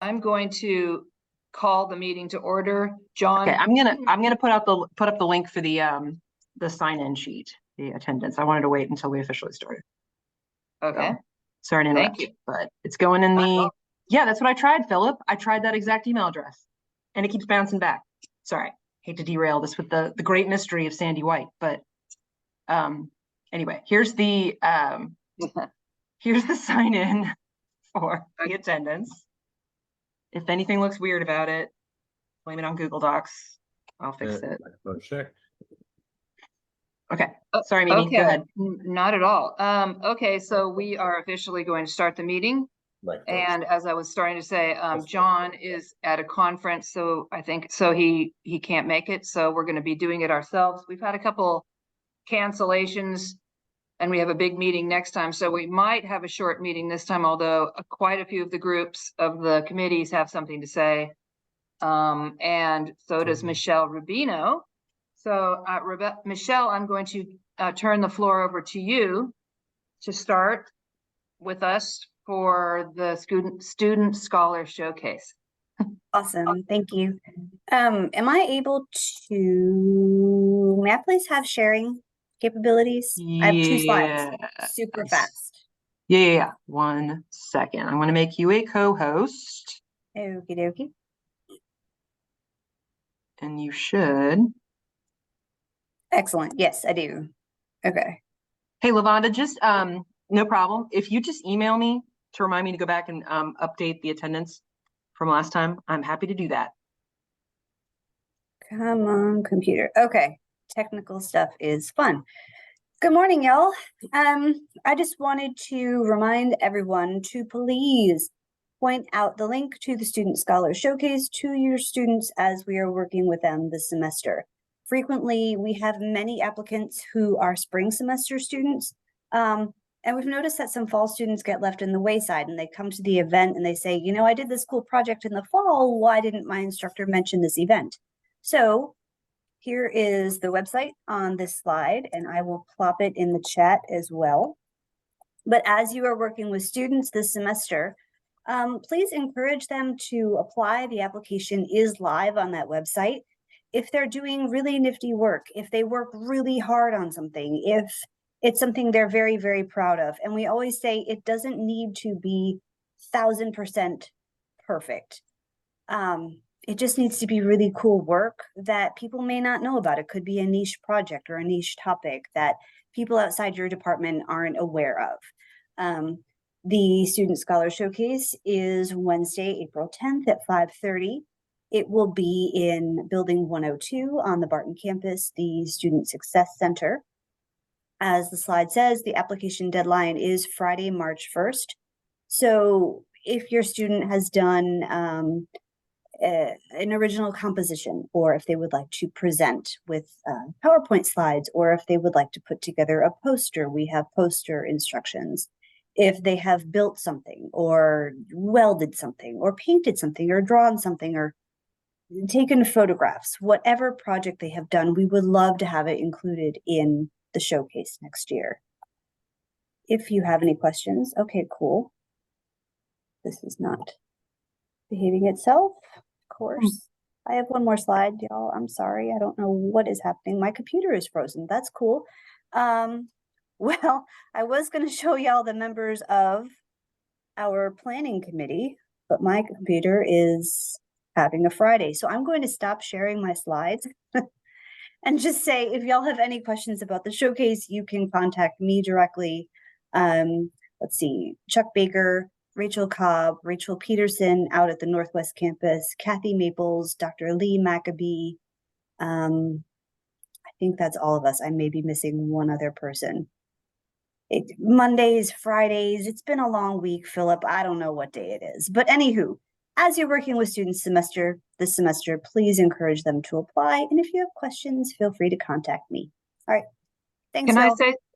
I'm going to call the meeting to order. John. Okay, I'm gonna put up the link for the sign-in sheet, the attendance. I wanted to wait until we officially started. Okay. So, sorry to interrupt, but it's going in the, yeah, that's what I tried, Philip. I tried that exact email address and it keeps bouncing back. Sorry, hate to derail this with the great mystery of Sandy White, but anyway, here's the sign in for the attendance. If anything looks weird about it, blame it on Google Docs. I'll fix it. Check. Okay. Sorry, Mimi. Okay. Go ahead. Not at all. Okay, so we are officially going to start the meeting. And as I was starting to say, John is at a conference, so I think he can't make it. So we're going to be doing it ourselves. We've had a couple cancellations and we have a big meeting next time. So we might have a short meeting this time, although quite a few of the groups of the committees have something to say. And so does Michelle Rubino. So Michelle, I'm going to turn the floor over to you to start with us for the student scholar showcase. Awesome, thank you. Am I able to, may I please have sharing capabilities? I have 2 slides, super fast. Yeah. 1 second. I'm going to make you a co-host. Okie dokie. And you should. Excellent. Yes, I do. Okay. Hey, Lavonda, just no problem. If you just email me to remind me to go back and update the attendance from last time, I'm happy to do that. Come on, computer. Okay. Technical stuff is fun. Good morning, y'all. I just wanted to remind everyone to please point out the link to the Student Scholar Showcase to your students as we are working with them this semester. Frequently, we have many applicants who are spring semester students, and we've noticed that some fall students get left in the wayside and they come to the event and they say, you know, I did this cool project in the fall, why didn't my instructor mention this event? So here is the website on this slide, and I will plop it in the chat as well. But as you are working with students this semester, please encourage them to apply. The application is live on that website. If they're doing really nifty work, if they work really hard on something, if it's something they're very, very proud of. And we always say it doesn't need to be 1000% perfect. It just needs to be really cool work that people may not know about. It could be a niche project or a niche topic that people outside your department aren't aware of. The Student Scholar Showcase is Wednesday, April 10th at 5:30. It will be in Building 102 on the Barton campus, the Student Success Center. As the slide says, the application deadline is Friday, March 1st. So if your student has done an original composition, or if they would like to present with PowerPoint slides, or if they would like to put together a poster, we have poster instructions. If they have built something, or welded something, or painted something, or drawn something, or taken photographs, whatever project they have done, we would love to have it included in the showcase next year. If you have any questions, okay, cool. This is not behaving itself, of course. I have one more slide, y'all. I'm sorry, I don't know what is happening. My computer is frozen. That's cool. Well, I was going to show y'all the members of our planning committee, but my computer is having a Friday. So I'm going to stop sharing my slides and just say, if y'all have any questions about the showcase, you can contact me directly. Let's see, Chuck Baker, Rachel Cobb, Rachel Peterson out at the Northwest campus, Kathy Maples, Dr. Lee Maccabee. I think that's all of us. I may be missing one other person. Mondays, Fridays, it's been a long week, Philip. I don't know what day it is. But anywho, as you're working with students this semester, please encourage them to apply. And if you have questions, feel free to contact me. All right. Thanks.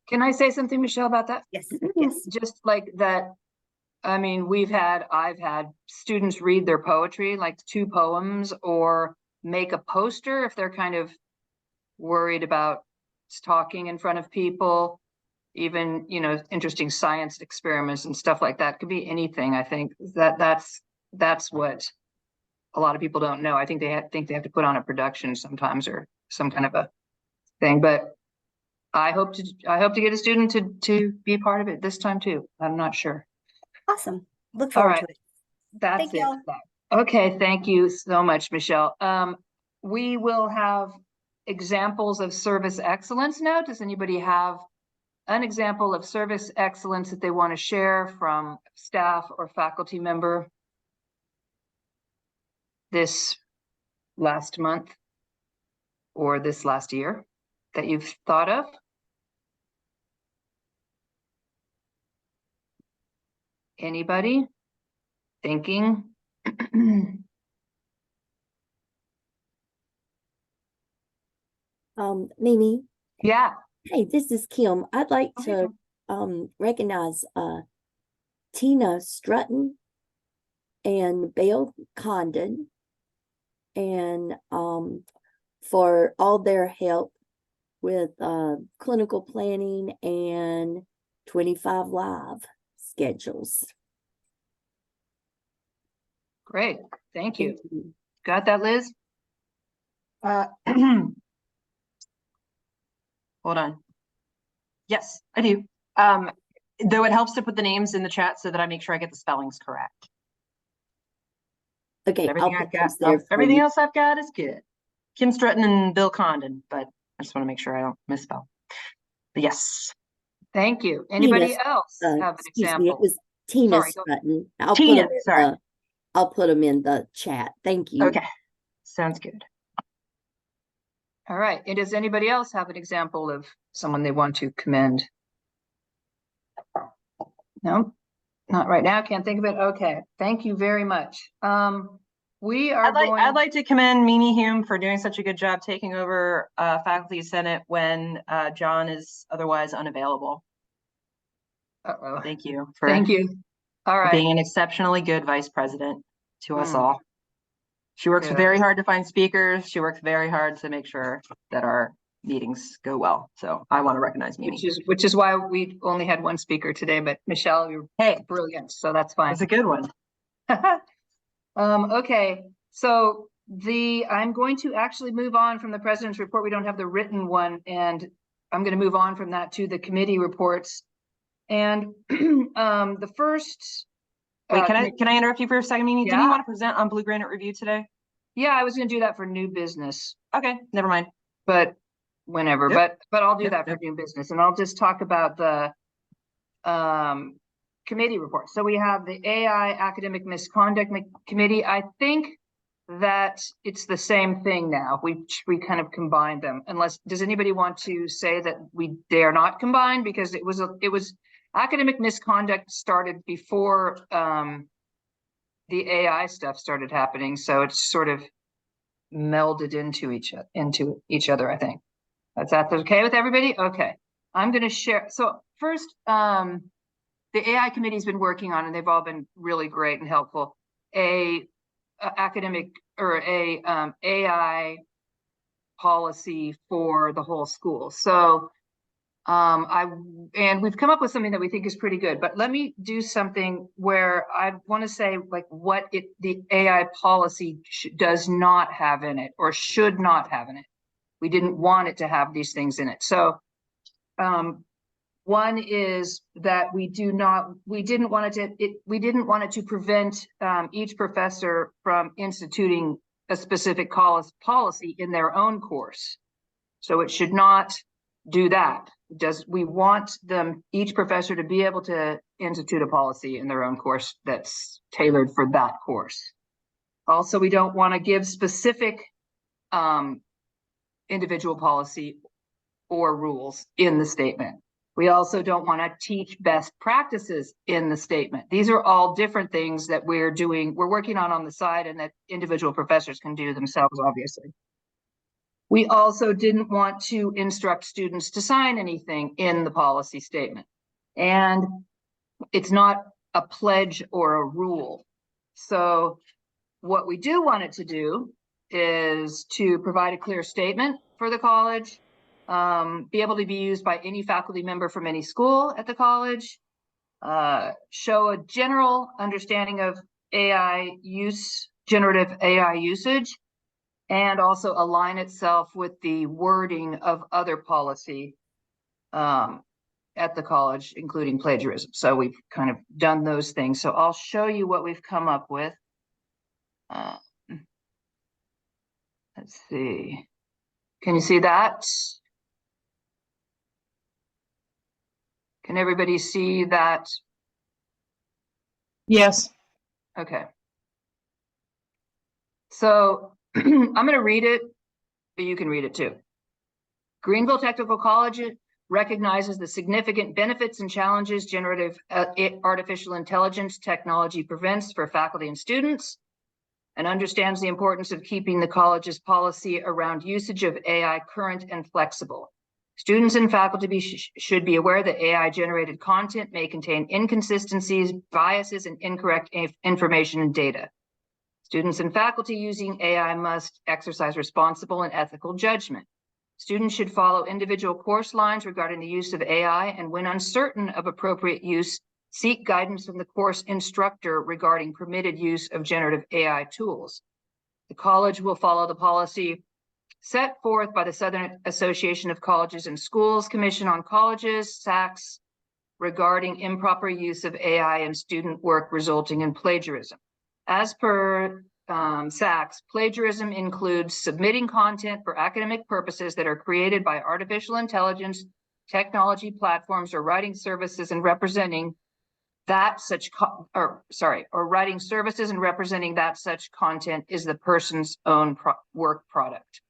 Can I say something, Michelle, about that? Yes. Yes. Just like that. I mean, I've had students read their poetry, like 2 poems, or make a poster if they're kind of worried about talking in front of people. Even, you know, interesting science experiments and stuff like that. Could be anything. I think that's that's what a lot of people don't know. I think they have to put on a production sometimes or some kind of a thing, but I hope to get a student to be part of it this time too. I'm not sure. Awesome. Look All forward right. to it. That's Thank it. y'all. Okay, thank you so much, Michelle. We will have examples of service excellence now. Does anybody have an example of service excellence that they want to share from staff or faculty member this last month or this last year that you've thought of? Anybody thinking? Mimi, Yeah. hey, this is Kim. I'd like Okay. to recognize Tina Strutton and Bill Condon and for all their help with clinical planning and 25 Live schedules. Great. Thank you. Thank you. Got that, Liz? Hold on. Yes, I do. Though it helps to put the names in the chat so that I make sure I get the spellings correct. Okay, Everything I'll I've put got, those there for everything you. else I've got is good. Kim Stratton and Bill Condon, but I just want to make sure I don't misspell. But yes. Thank you. Anybody Tina, else have an excuse example? me, it was Tina Sorry, go- Strutton. Tina, sorry. I'll put them in the chat. Thank you. Okay, sounds good. All right. And does anybody else have an example of someone they want to commend? No, not right now. Can't think of it. Okay. Thank you very much. We are I'd like to commend Mimi Hume for doing such a good job taking over faculty senate when John is otherwise unavailable. Uh-oh. Thank you. Thank you. All right. Being an exceptionally good vice president to us all. She works Good. very hard to find speakers. She works very hard to make sure that our meetings go well. So I want to recognize Mimi. Which is why we only had one speaker today, but Michelle, you're brilliant. So that's fine. That's a good one. Okay, so I'm going to actually move on from the president's report. We don't have the written one, and I'm going to move on from that to the committee reports. And the first. Wait, can I interrupt you for a second, Mimi? Yeah. Didn't you want to present on Blue Granite Review today? Yeah, I was going to do that for new business. Okay, never mind. But whenever, Yep. but I'll do Yep, that for new business, and I'll just talk about the committee report. So we have the AI Academic Misconduct Committee. I think that it's the same thing now. We kind of combined them. Does anybody want to say that they are not combined, because it was academic misconduct started before the AI stuff started happening, so it's sort of melded into each other. I think that's okay with everybody. Okay, I'm going to share. So first, the AI committee's been working on, and they've all been really great and helpful, academic or AI policy for the whole school. So and we've come up with something that we think is pretty good, but let me do something where I want to say like what the AI policy does not have in it or should not have in it. We didn't want it to have these things in it. So one is that we didn't want it to prevent each professor from instituting a specific policy in their own course. So it should not do that. We want each professor to be able to institute a policy in their own course that's tailored for that course. Also, we don't want to give specific individual policy or rules in the statement. We also don't want to teach best practices in the statement. These are all different things that we're working on the side, and that individual professors can do themselves, obviously. We also didn't want to instruct students to sign anything in the policy statement. And it's not a pledge or a rule. So what we do want it to do is to provide a clear statement for the college, be able to be used by any faculty member from any school at the college, show a general understanding of generative AI usage, and also align itself with the wording of other policy at the college, including plagiarism. So we've kind of done those things. So I'll show you what we've come up with. Let's see. Can you see that? Can everybody see that? Yes. Okay. So I'm going to read it, but you can read it too. Greenville Technical College recognizes the significant benefits and challenges generative artificial intelligence technology prevents for faculty and students, and understands the importance of keeping the college's policy around usage of AI current and flexible. Students and faculty should be aware that AI-generated content may contain inconsistencies, biases, and incorrect information and data. Students and faculty using AI must exercise responsible and ethical judgment. Students should follow individual course lines regarding the use of AI, and when uncertain of appropriate use, seek guidance from the course instructor regarding permitted use of generative AI tools. The college will follow the policy set forth by the Southern Association of Colleges and Schools Commission on Colleges, SACS, regarding improper use of AI in student work resulting in plagiarism. As per SACS, plagiarism includes submitting content for academic purposes that are created by artificial intelligence, technology platforms, or writing services and representing that such writing services and representing that such content is the person's own work product.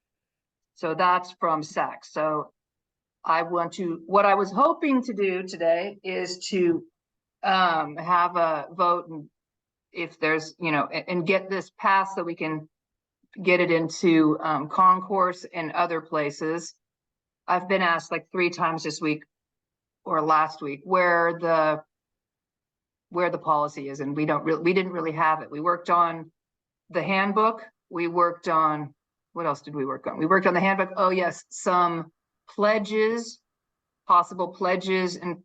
So that's from SACS. So what I was hoping to do today is to have a vote, and if there's, and get this passed so we can get it into concourse and other places. I've been asked like 3 times this week or last week where the policy is, and we didn't really have it. We worked on the handbook. We worked on, what else did we work on? We worked on the handbook. Oh yes, some pledges, possible pledges, and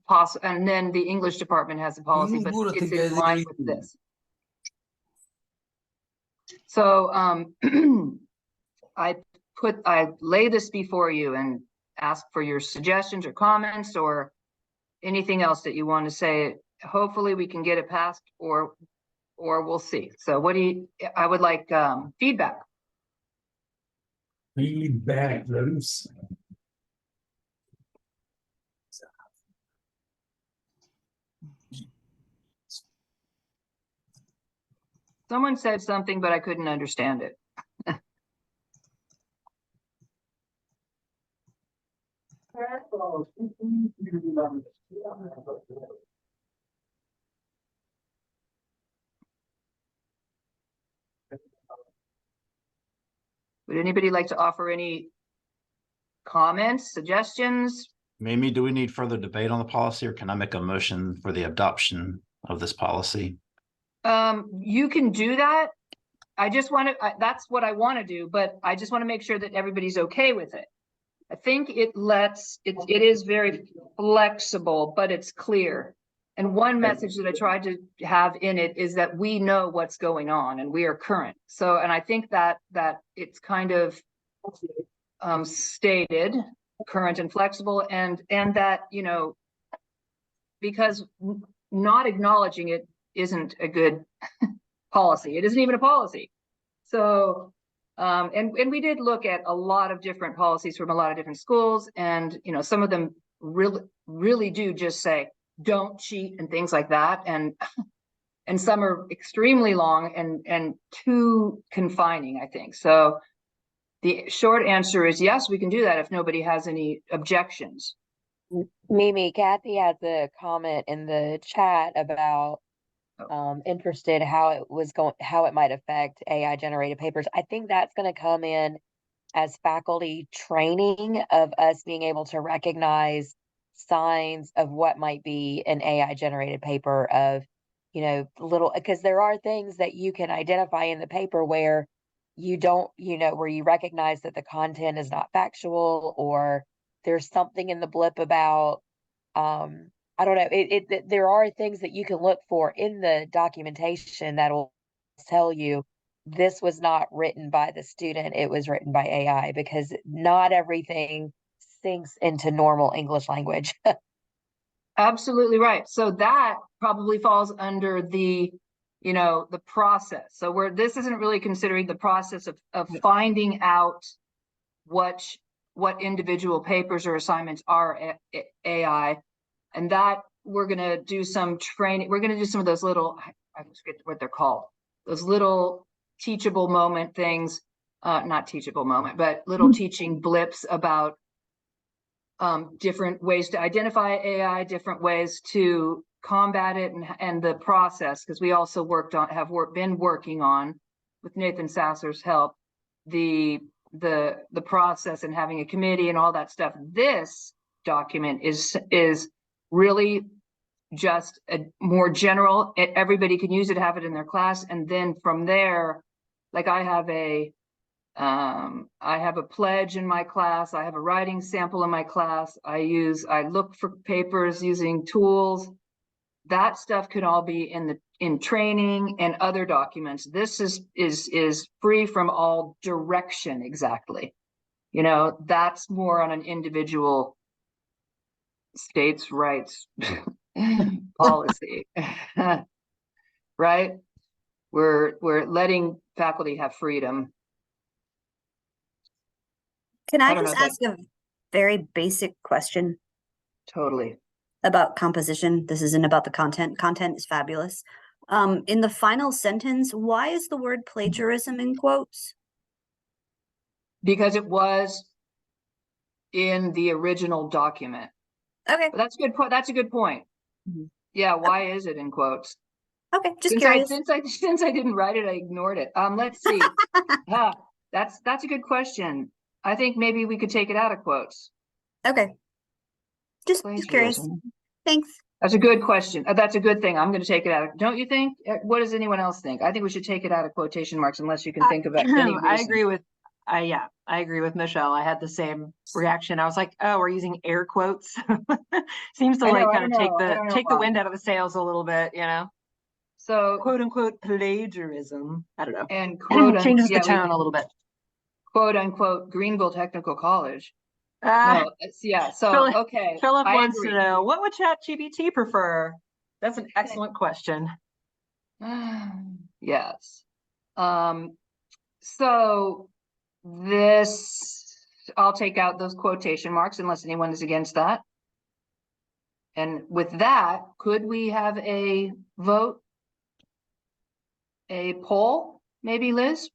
then the English department has a policy, but it's in line with this. So I lay this before you and ask for your suggestions or comments or anything else that you want to say. Hopefully we can get it passed, or we'll see. So I would like feedback. Feedback loops. Someone said something, but I couldn't understand it. Would anybody like to offer any comments, suggestions? Mimi, do we need further debate on the policy, or can I make a motion for the adoption of this policy? You can do that. I just want to, that's what I want to do, but I just want to make sure that everybody's okay with it. I think it is very flexible, but it's clear. And one message that I tried to have in it is that we know what's going on and we are current. So, and I think that it's kind of stated current and flexible, and that, because not acknowledging it isn't a good policy. It isn't even a policy. So, and we did look at a lot of different policies from a lot of different schools, and some of them really do just say don't cheat and things like that, and some are extremely long and too confining, I think. So the short answer is yes, we can do that if nobody has any objections. Mimi, Kathy has a comment in the chat about interested how it might affect AI generated papers. I think that's going to come in as faculty training of us being able to recognize signs of what might be an AI generated paper, of because there are things that you can identify in the paper where you don't, where you recognize that the content is not factual, or there's something in the blip about I don't know. There are things that you can look for in the documentation that'll tell you this was not written by the student, it was written by AI, because not everything sinks into normal English language. Absolutely right. So that probably falls under the, the process. So this isn't really considering the process of finding out what individual papers or assignments are AI. And that we're going to do some training. We're going to do some of those little, I forget what they're called, those little teachable moment things, not teachable moment, but little teaching blips about different ways to identify AI, different ways to combat it, and the process, because we also been working on, with Nathan Sasser's help, the process and having a committee and all that stuff. This document is really just a more general, everybody can use it, have it in their class, and then from there, like I have a pledge in my class. I have a writing sample in my class. I look for papers using tools. That stuff could all be in training and other documents. This is free from all direction exactly. That's more on an individual states' rights policy, right? We're letting faculty have freedom. Can I don't just know ask a very basic question Totally. about composition? This isn't about the content. Content is fabulous. In the final sentence, why is the word plagiarism in quotes? Because it was in the original document. Okay. But that's a good point. That's a good point. Mhm. Yeah, why is it in quotes? Okay, just Since curious. since I didn't write it, I ignored it. Let's see. That's a good question. I think maybe we could take it out of quotes. Okay. Just curious. Plagiarism. Thanks. That's a good question. That's a good thing. I'm going to take it out. Don't you think? What does anyone else think? I think we should take it out of quotation marks unless you can think of any reason. I agree with Michelle. I had the same reaction. I was like, oh, we're using air quotes. Seems to take the wind out of the sails a little bit, So quote unquote plagiarism. I don't know. And quote changes the tone a little bit. Quote unquote Greenville Technical College. No, yeah. So Philip, okay. Philip wants to know, what would ChatGPT prefer? That's an excellent question. Yes. So this, I'll take out those quotation marks unless anyone is against that. And with that, could we have a vote? A poll, maybe, Liz?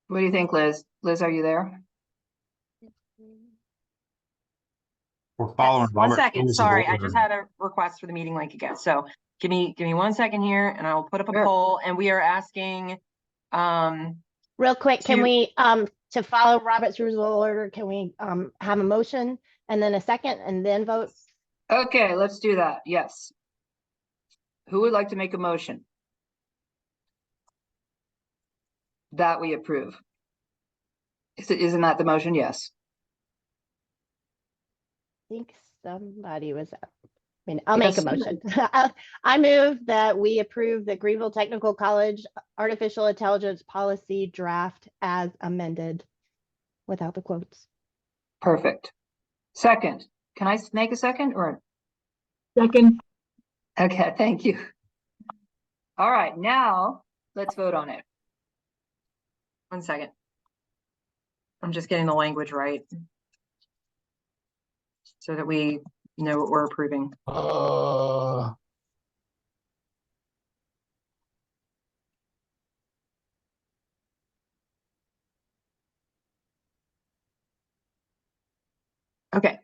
What do you think, Liz? Liz, are you there? We're following One Robert second. rules of Sorry, I order. just had a request for the meeting link again. So give me 1 second here, and I will put up a Sure. poll. And we are asking, real quick, can to- we, to follow Robert's rules of order, can we have a motion and then a second and then vote? Okay, let's do that. Yes. Who would like to make a motion that we approve? Isn't that the motion? Yes. I think somebody was, I'll make a motion. I move that we approve the Greenville Technical College Artificial Intelligence Policy Draft as amended without the quotes. Perfect. Second, can I make a second or? Second. Okay, thank you. All right, now let's vote on it. 1 second. I'm just getting the language right so that we know what we're approving. Okay.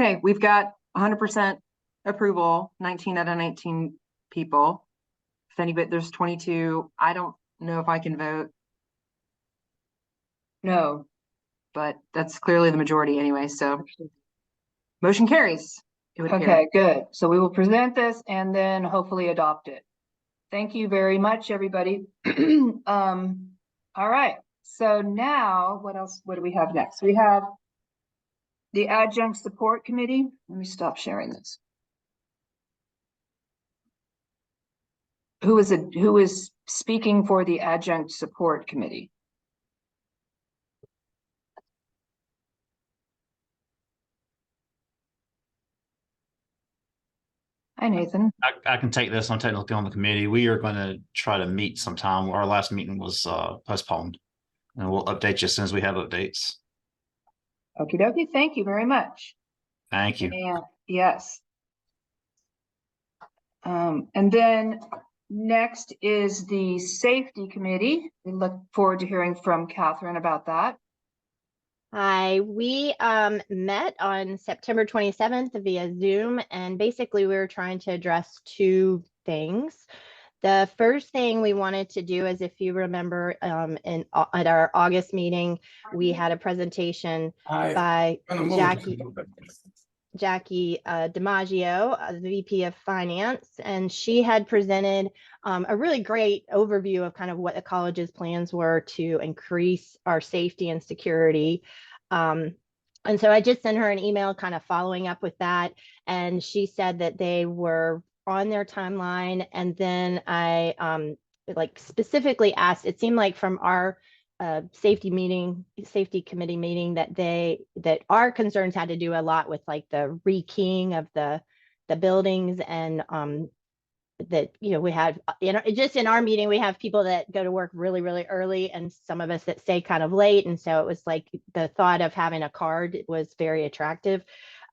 Okay, we've got 100% approval, 19 out of 19 people. if anybody, there's 22. I don't know if I can vote, No. but that's clearly the majority anyway, so motion carries. It would appear. Okay, good. So we will present this and then hopefully adopt it. Thank you very much, everybody. All right. So now what else? What do we have next? We have the Adjunct Support Committee. Let me stop sharing this. Who is speaking for the Adjunct Support Committee? Hi, Nathan. I can take this. I'm technically on the committee. We are going to try to meet sometime. Our last meeting was postponed, and we'll update you as soon as we have updates. Okie dokie. Thank you very much. Thank you. And yes. And then next is the Safety Committee. We look forward to hearing from Catherine about that. Hi, we met on September 27th via Zoom, and basically we were trying to address two things. The first thing we wanted to do is, if you remember, at our August meeting, we had a presentation by Jackie DiMaggio, the VP of Finance, and she had presented a really great overview of kind of what the college's plans were to increase our safety and security. And so I just sent her an email kind of following up with that, and she said that they were on their timeline. And then I like specifically asked, it seemed like from our safety committee meeting that our concerns had to do a lot with like the rekeying of the buildings, and that, you know, we had just in our meeting, we have people that go to work really, really early, and some of us that stay kind of late. And so it was like the thought of having a card was very attractive.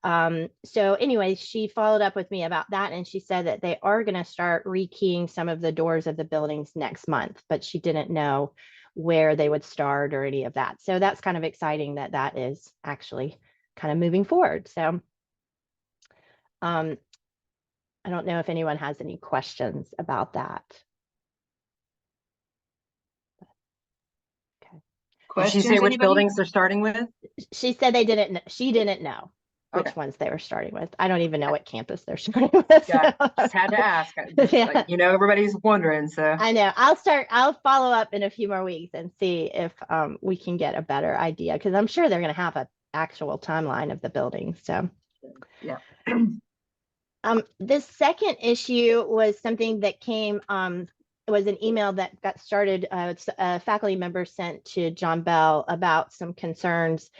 So anyway, she followed up with me about that, and she said that they are going to start rekeying some of the doors of the buildings next month, but she didn't know where they would start or any of that. So that's kind of exciting that that is actually kind of moving forward. So I don't know if anyone has any questions about that. Okay. Did she say which buildings they're starting with? She said she didn't know which ones they were starting with. I don't even know what campus they're starting with. Yeah, just had to ask. Yeah. Like, you know, everybody's wondering, so. I know. I'll follow up in a few more weeks and see if we can get a better idea, because I'm sure they're going to have an actual timeline of the building. So yeah. The second issue was something that came, it was an email that got started, a faculty member sent to John Bell about some concerns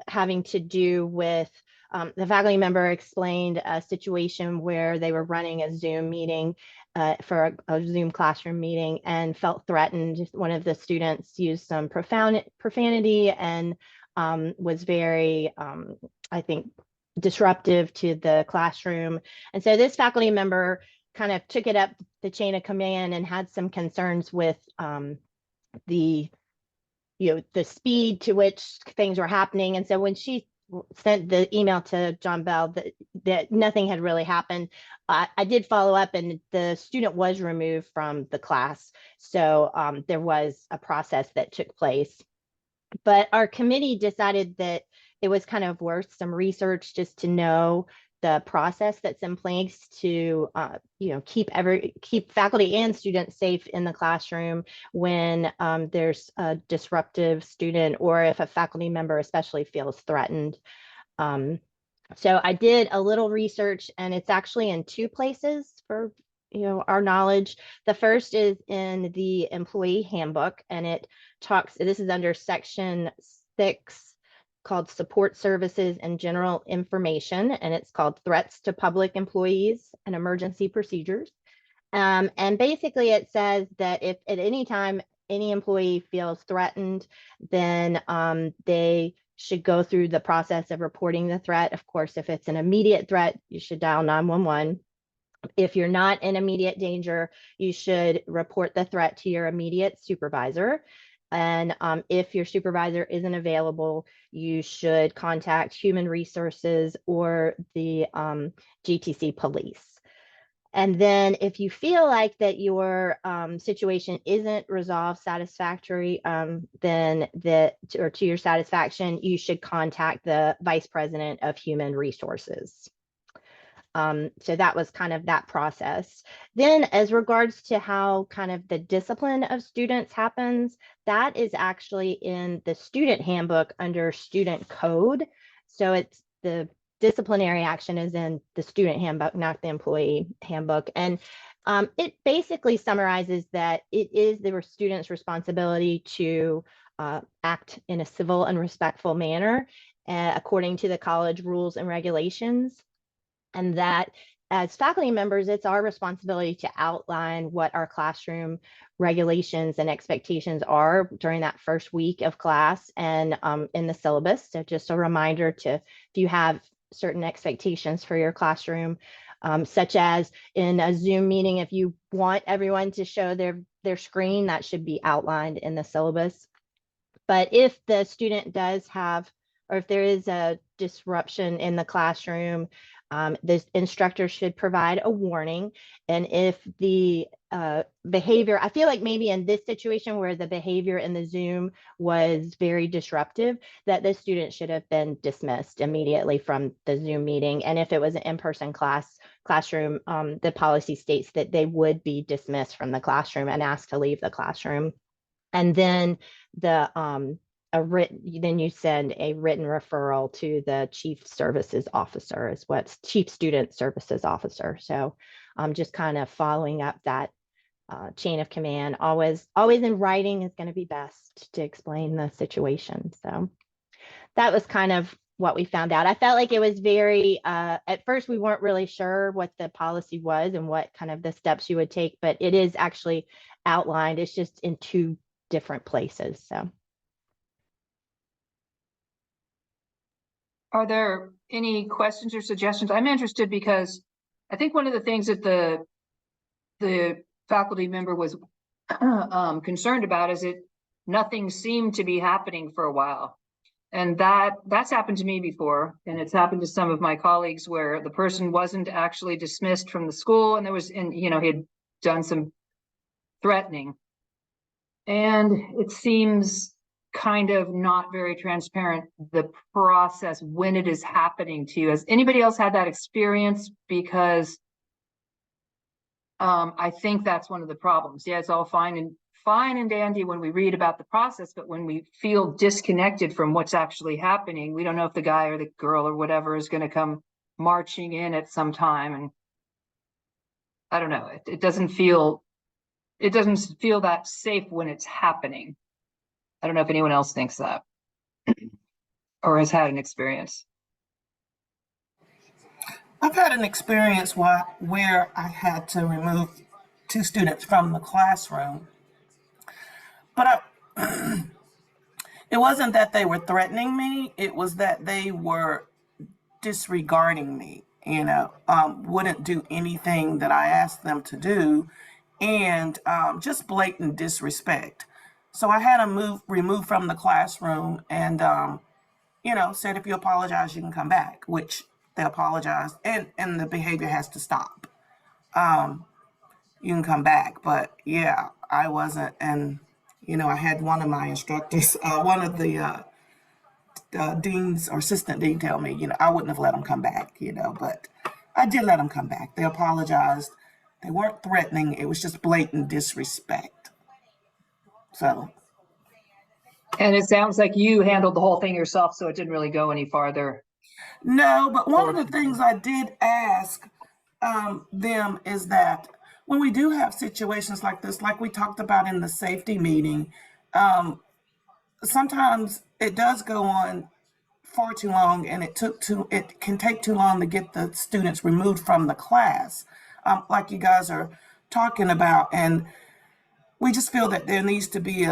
having to do with, the faculty member explained a situation where they were running a Zoom meeting for a Zoom classroom meeting and felt threatened. One of the students used some profanity and was very, I think, disruptive to the classroom. And so this faculty member kind of took it up the chain of command and had some concerns with the speed to which things were happening. And so when she sent the email to John Bell that nothing had really happened, I did follow up, and the student was removed from the class. So there was a process that took place. But our committee decided that it was kind of worth some research just to know the process that's in place to keep faculty and students safe in the classroom when there's a disruptive student, or if a faculty member especially feels threatened. So I did a little research, and it's actually in two places for our knowledge. The first is in the employee handbook, and it talks, this is under section 6, called Support Services and General Information, and it's called Threats to Public Employees and Emergency Procedures. And basically it says that if at any time any employee feels threatened, then they should go through the process of reporting the threat. Of course, if it's an immediate threat, you should dial 911. If you're not in immediate danger, you should report the threat to your immediate supervisor. And if your supervisor isn't available, you should contact Human Resources or the GTC police. And then if you feel like that your situation isn't resolved satisfactory, then or to your satisfaction, you should contact the Vice President of Human Resources. So that was kind of that process. Then as regards to how kind of the discipline of students happens, that is actually in the student handbook under student code. So it's the disciplinary action is in the student handbook, not the employee handbook. And it basically summarizes that it is the student's responsibility to act in a civil and respectful manner according to the college rules and regulations. And that as faculty members, it's our responsibility to outline what our classroom regulations and expectations are during that first week of class and in the syllabus. So just a reminder to, if you have certain expectations for your classroom, such as in a Zoom meeting, if you want everyone to show their screen, that should be outlined in the syllabus. But if the student does have, or if there is a disruption in the classroom, the instructor should provide a warning. And if the behavior, I feel like maybe in this situation where the behavior in the Zoom was very disruptive, that the student should have been dismissed immediately from the Zoom meeting. And if it was an in-person classroom, the policy states that they would be dismissed from the classroom and asked to leave the classroom. And then then you send a written referral to the chief services officer, is what's chief student services officer. So just kind of following up that chain of command, always in writing is going to be best to explain the situation. So that was kind of what we found out. I felt like it was very, at first we weren't really sure what the policy was and what kind of the steps you would take, but it is actually outlined. It's just in 2 different places. So. Are there any questions or suggestions? I'm interested because I think one of the things that the faculty member was concerned about is nothing seemed to be happening for a while. And that's happened to me before. And it's happened to some of my colleagues where the person wasn't actually dismissed from the school and he had done some threatening. And it seems kind of not very transparent, the process when it is happening to you. Has anybody else had that experience? Because I think that's one of the problems. Yeah, it's all fine and dandy when we read about the process, but when we feel disconnected from what's actually happening, we don't know if the guy or the girl or whatever is going to come marching in at some time. And I don't know, it doesn't feel that safe when it's happening. I don't know if anyone else thinks that or has had an experience. I've had an experience where I had to remove 2 students from the classroom, but it wasn't that they were threatening me. It was that they were disregarding me, wouldn't do anything that I asked them to do, and just blatant disrespect. So I had them removed from the classroom and, said, if you apologize, you can come back, which they apologized, and the behavior has to stop. You can come back. But yeah, I wasn't. And, I had one of my instructors, one of the deans or assistant dean tell me, I wouldn't have let them come back, but I did let them come back. They apologized. They weren't threatening. It was just blatant disrespect. So. And it sounds like you handled the whole thing yourself, so it didn't really go any farther. No, but one of the things I did ask them is that when we do have situations like this, like we talked about in the safety meeting, sometimes it does go on far too long, and it can take too long to get the students removed from the class, like you guys are talking about. And we just feel that there needs to be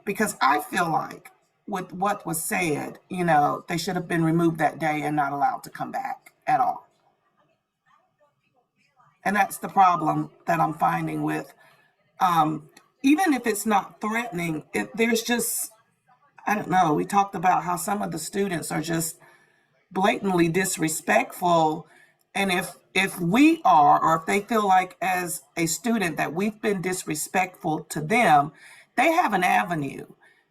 because I feel like with what was said, they should have been removed that day and not allowed to come back at all. And that's the problem that I'm finding with, even if it's not threatening, there's just, I don't know, we talked about how some of the students are just blatantly disrespectful And if we are, or if they feel like as a student that we've been disrespectful to them, they have an avenue.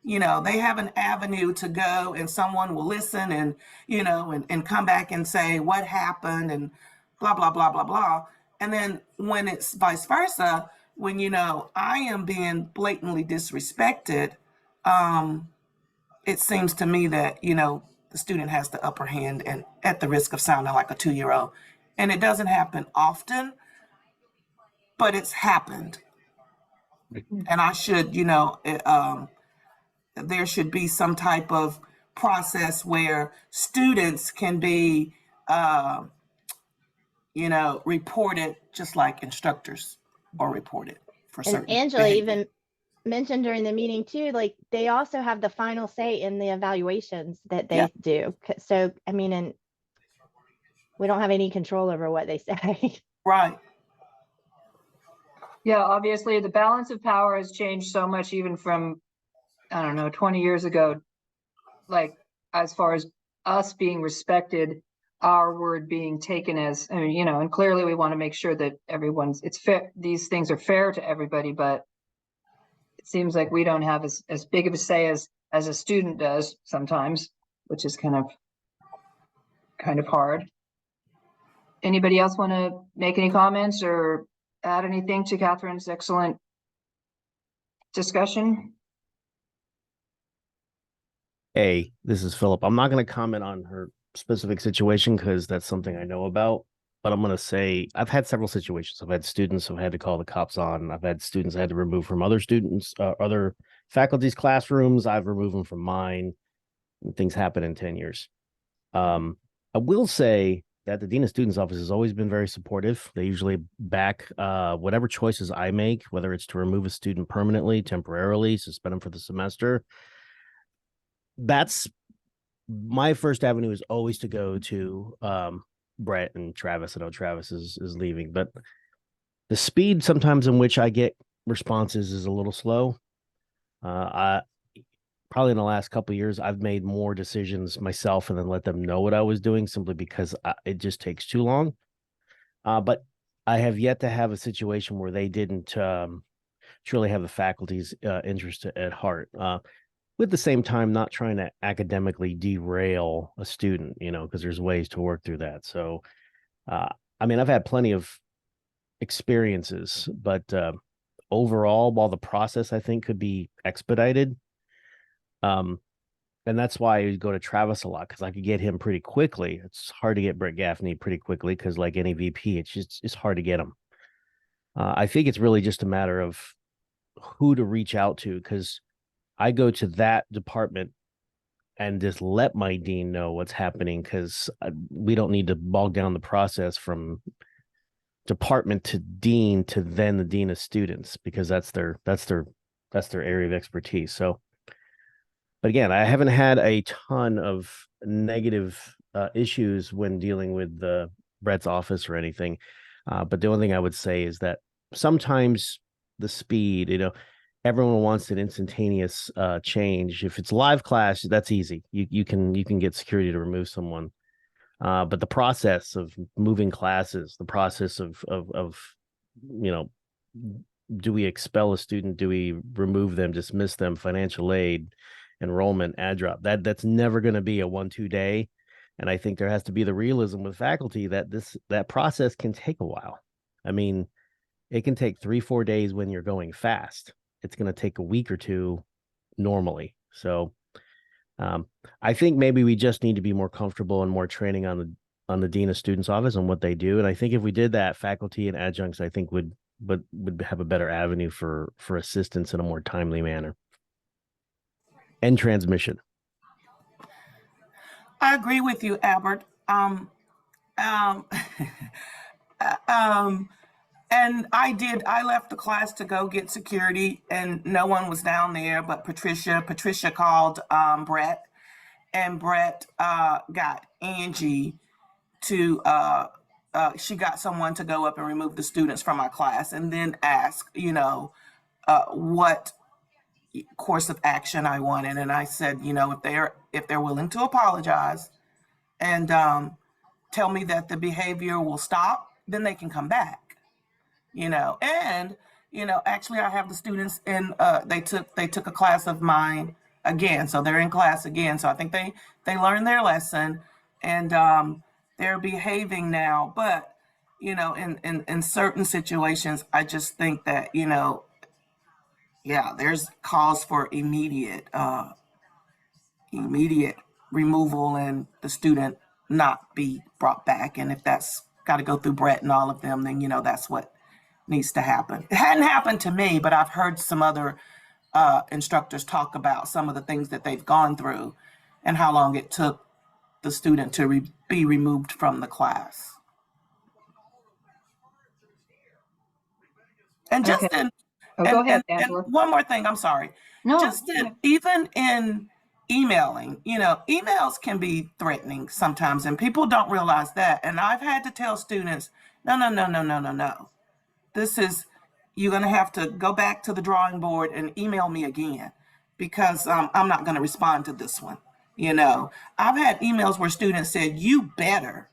They have an avenue to go, and someone will listen and, and come back and say what happened and blah, blah, blah, blah, blah. And then when it's vice versa, when, I am being blatantly disrespected, it seems to me that, the student has the upper hand, and at the risk of sounding like a 2-year-old. And it doesn't happen often, but it's happened. And I should, there should be some type of process where students can be, reported just like instructors are reported for certain And Angela behavior. even mentioned during the meeting too, like they also have the final say in the evaluations that they do. So, I mean, and we don't have any control over what they say. Right. Yeah, obviously the balance of power has changed so much, even from, I don't know, 20 years ago, like as far as us being respected, our word being taken as, I mean, and clearly we want to make sure that it's fair, these things are fair to everybody, but it seems like we don't have as big of a say as a student does sometimes, which is kind of hard. Anybody else want to make any comments or add anything to Catherine's excellent discussion? Hey, this is Philip. I'm not going to comment on her specific situation because that's something I know about. But I'm going to say I've had several situations. I've had students who've had to call the cops on. I've had students I had to remove from other students, other faculty's classrooms. I've removed them from mine. Things happen in 10 years. I will say that the Dean of Students Office has always been very supportive. They usually back whatever choices I make, whether it's to remove a student permanently, temporarily, suspend them for the semester. That's my first avenue is always to go to Brett and Travis. I know Travis is leaving, but the speed sometimes in which I get responses is a little slow. I probably in the last couple of years, I've made more decisions myself and then let them know what I was doing simply because it just takes too long. But I have yet to have a situation where they didn't truly have the faculty's interest at heart. With the same time, not trying to academically derail a student, because there's ways to work through that. So, I mean, I've had plenty of experiences, but overall, while the process I think could be expedited, and that's why I go to Travis a lot because I could get him pretty quickly. It's hard to get Brett Gaffney pretty quickly because, like any VP, it's hard to get him. I think it's really just a matter of who to reach out to because I go to that department and just let my dean know what's happening because we don't need to bog down the process from department to dean to then the dean of students because that's their area of expertise. So, but again, I haven't had a ton of negative issues when dealing with Brett's office or anything. But the only thing I would say is that sometimes the speed, everyone wants an instantaneous change. If it's live class, that's easy. You can get security to remove someone. But the process of moving classes, the process of do we expel a student? Do we remove them, dismiss them, financial aid, enrollment, add drop? That's never going to be a 1-2 day. And I think there has to be the realism with faculty that that process can take a while. I mean, it can take 3-4 days when you're going fast. It's going to take a week or two normally. So I think maybe we just need to be more comfortable and more training on the Dean of Students Office and what they do. And I think if we did that, faculty and adjuncts, I think would have a better avenue for assistance in a more timely manner. And transmission. I agree with you, Albert. And I left the class to go get security and no one was down there but Patricia. Patricia called Brett and Brett got Angie to, she got someone to go up and remove the students from my class and then ask, what course of action I wanted. And I said, if they're willing to apologize and tell me that the behavior will stop, then they can come back, and, actually I have the students in, they took a class of mine again. So they're in class again. So I think they learned their lesson, and they're behaving now. But, in certain situations, I just think that, there's cause for immediate removal and the student not be brought back. And if that's got to go through Brett and all of them, then, that's what needs to happen. It hadn't happened to me, but I've heard some other instructors talk about some of the things that they've gone through and how long it took the student to be removed from the class. And just Okay. in, Go ahead, and Angela. one more thing, I'm sorry. No. Just even in emailing, emails can be threatening sometimes, and people don't realize that. And I've had to tell students, no. This is, you're going to have to go back to the drawing board and email me again, because I'm not going to respond to this one. I've had emails where students said, you better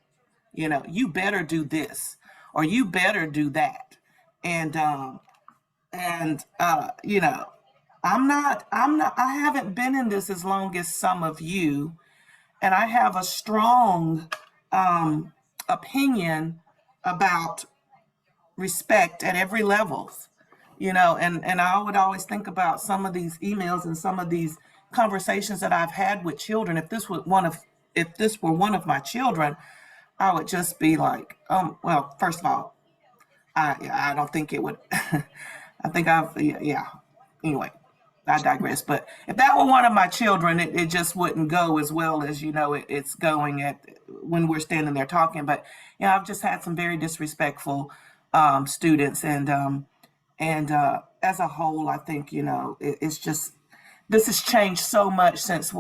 do this, or you better do that. And I haven't been in this as long as some of you, and I have a strong opinion about respect at every level, and I would always think about some of these emails and some of these conversations that I've had with children. If this were one of my children, I would just be like, well, first of all, I don't think it would. I think anyway, I digress. But if that were one of my children, it just wouldn't go as well as, it's going when we're standing there talking. But, I've just had some very disrespectful students, and as a whole, I think, it's just, this has changed so much since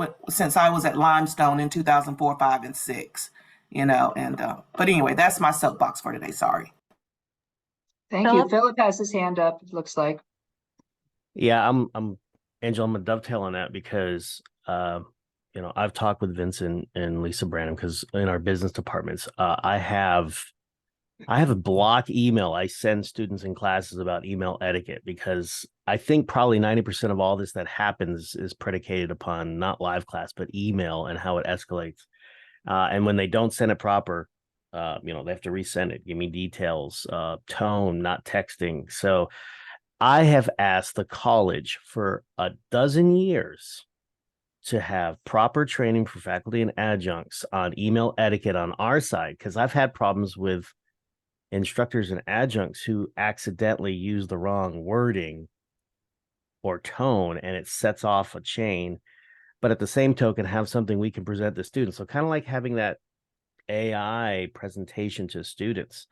I was at Limestone in 2004, 5, and 6, but anyway, that's my soapbox for today. Sorry. Thank you. Philip has his hand up, it looks like. Yeah, I'm Angela, I'm gonna dovetail on that because I've talked with Vincent and Lisa Branham, because in our business departments, I have a block email I send students in classes about email etiquette, because I think probably 90% of all this that happens is predicated upon not live class, but email and how it escalates. And when they don't send it proper, they have to resend it. Give me details, tone, not texting. So I have asked the college for a dozen years to have proper training for faculty and adjuncts on email etiquette on our side, because I've had problems with instructors and adjuncts who accidentally use the wrong wording or tone, and it sets off a chain. But at the same token, have something we can present to students. So kind of like having that AI presentation to students.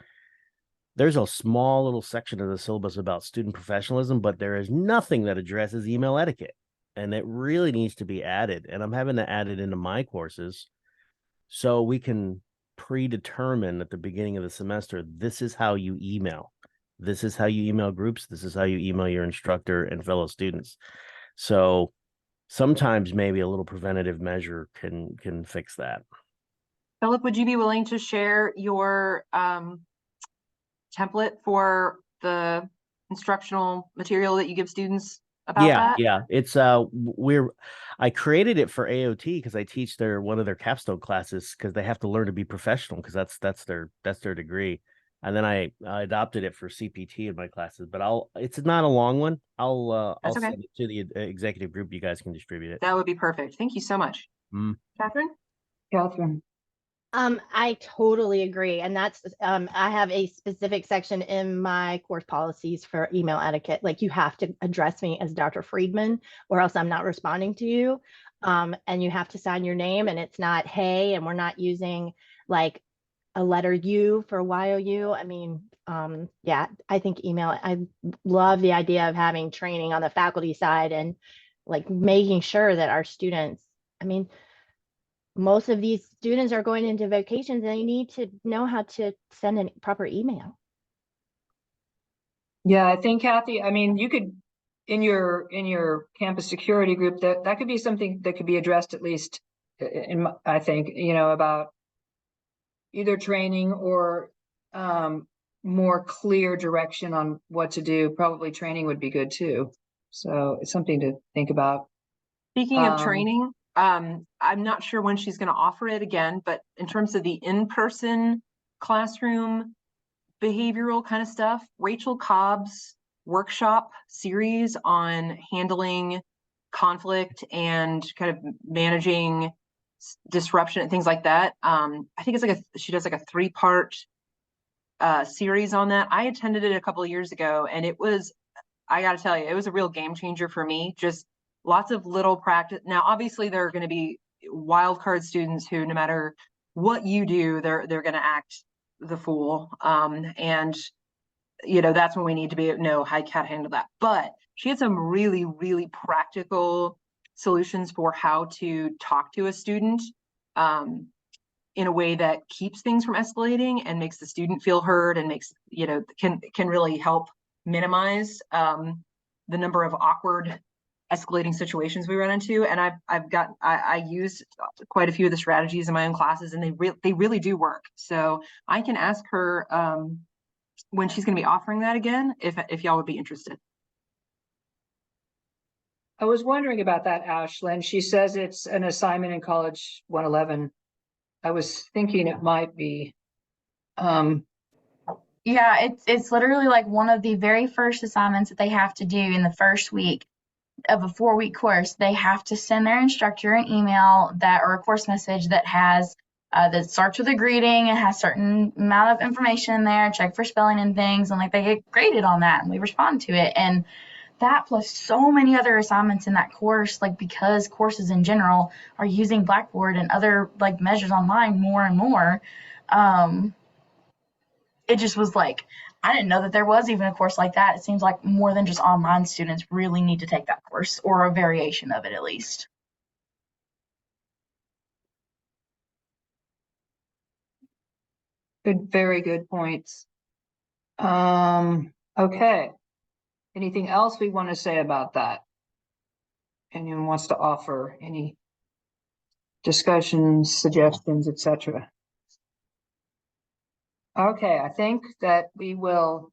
There's a small little section of the syllabus about student professionalism, but there is nothing that addresses email etiquette, and it really needs to be added. And I'm having to add it into my courses so we can predetermine at the beginning of the semester, this is how you email. This is how you email groups. This is how you email your instructor and fellow students. So sometimes maybe a little preventative measure can fix that. Philip, would you be willing to share your template for the instructional material that you give students about that? Yeah. It's I created it for AOT because I teach one of their capstone classes, because they have to learn to be professional, because that's their degree. And then I adopted it for CPT in my classes, but it's not a long one. I'll send it to the executive group. You guys can distribute it. That would be perfect. Thank you so much. Catherine. I totally agree. And that's, I have a specific section in my course policies for email etiquette. Like, you have to address me as Dr. Friedman, or else I'm not responding to you. And you have to sign your name, and it's not, hey, and we're not using like a letter U for YOU. I mean, yeah, I think email, I love the idea of having training on the faculty side and like making sure that our students, I mean, most of these students are going into vacations, and they need to know how to send a proper email. Yeah, I think, Kathy, I mean, you could, in your campus security group, that could be something that could be addressed, at least I think, about either training or more clear direction on what to do. Probably training would be good too. So it's something to think about. Speaking of training, I'm not sure when she's going to offer it again, but in terms of the in-person classroom behavioral kind of stuff, Rachel Cobb's workshop series on handling conflict and kind of managing disruption and things like that. I think it's like she does like a 3-part series on that. I attended it a couple of years ago, and it was, I got to tell you, it was a real game changer for me. Just lots of little practice. Now, obviously, there are going to be wild card students who, no matter what you do, they're going to act the fool. And you know, that's when we need to be know how you can't handle that. But she had some really, really practical solutions for how to talk to a student in a way that keeps things from escalating and makes the student feel heard and makes, you know, can really help minimize the number of awkward escalating situations we run into. And I used quite a few of the strategies in my own classes, and they really do work. So I can ask her when she's going to be offering that again, if y'all would be interested. I was wondering about that, Ashlyn. She says it's an assignment in College 111. I was thinking it might be. Yeah, it's literally like one of the very first assignments that they have to do in the first week of a 4-week course. They have to send their instructor an email or a course message that has that starts with a greeting and has certain amount of information in there, check for spelling and things, and like they get graded on that and we respond to it. And that plus so many other assignments in that course, like because courses in general are using Blackboard and other like measures online more and more, it just was like, I didn't know that there was even a course like that. It seems like more than just online students really need to take that course, or a variation of it at least. Good, very good points. Okay. Anything else we want to say about that? Anyone wants to offer any discussions, suggestions, etc.? Okay, I think that we will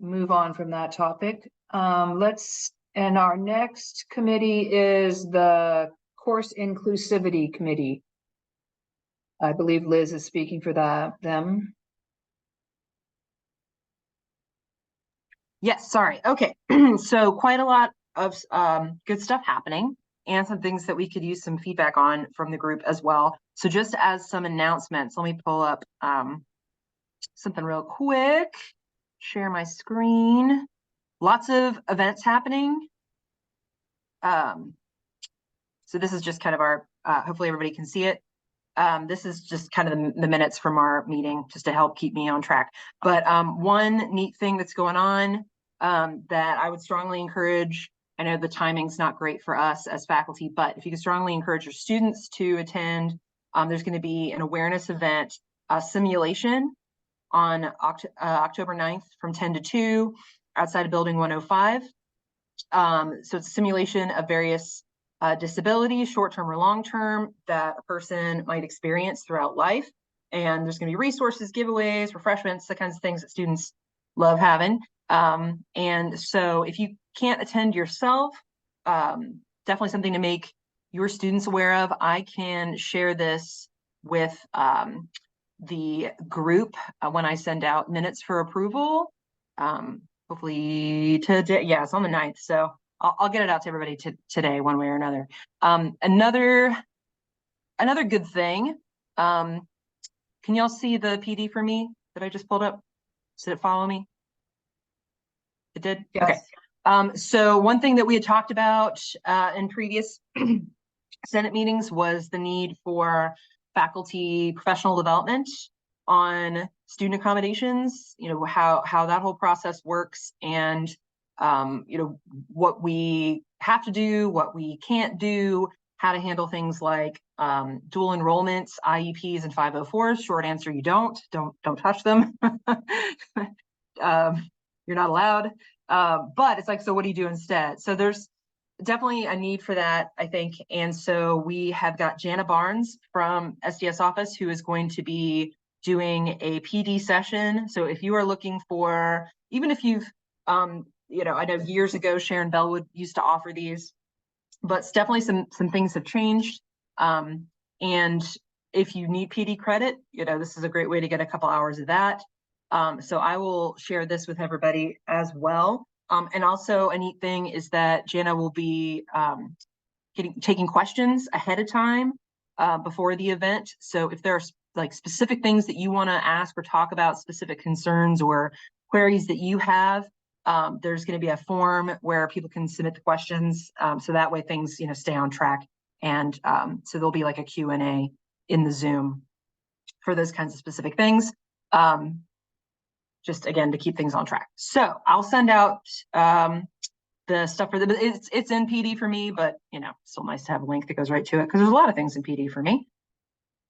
move on from that topic. And our next committee is the Course Inclusivity Committee. I believe Liz is speaking for them. Yes, sorry. Okay, so quite a lot of good stuff happening and some things that we could use some feedback on from the group as well. So just as some announcements, let me pull up something real quick, share my screen. Lots of events happening. So this is just kind of our, hopefully everybody can see it. This is just kind of the minutes from our meeting, just to help keep me on track. But one neat thing that's going on that I would strongly encourage, I know the timing's not great for us as faculty, but if you could strongly encourage your students to attend, there's going to be an awareness event, a simulation on October 9th from 10 to 2 outside of Building 105. So it's a simulation of various disabilities, short-term or long-term, that a person might experience throughout life. And there's going to be resources, giveaways, refreshments, the kinds of things that students love having. And so if you can't attend yourself, definitely something to make your students aware of. I can share this with the group when I send out minutes for approval. Hopefully today, yeah, it's on the 9th. So I'll get it out to everybody today, one way or another. Another good thing. Can y'all see the PD for me that I just pulled up? Did it follow me? It did? Yes. Okay. So one thing that we had talked about in previous Senate meetings was the need for faculty professional development on student accommodations, you know, how that whole process works, and you know, what we have to do, what we can't do, how to handle things like dual enrollments, IEPs, and 504s. Short answer, you don't touch them. You're not allowed. But it's like, so what do you do instead? So there's definitely a need for that, I think. And so we have got Jana Barnes from SDS office, who is going to be doing a PD session. So if you are looking for, even if you've, you know, I know years ago, Sharon Bellwood used to offer these, but it's definitely some things have changed. And if you need PD credit, you know, this is a great way to get a couple hours of that. So I will share this with everybody as well. And also a neat thing is that Jana will be taking questions ahead of time before the event. So if there are like specific things that you want to ask or talk about, specific concerns or queries that you have, there's going to be a form where people can submit the questions. So that way things, you know, stay on track. And so there'll be like a Q&A in the Zoom for those kinds of specific things. Just again, to keep things on track. So I'll send out the stuff for it's in PD for me, but you know, still nice to have a link that goes right to it because there's a lot of things in PD for me.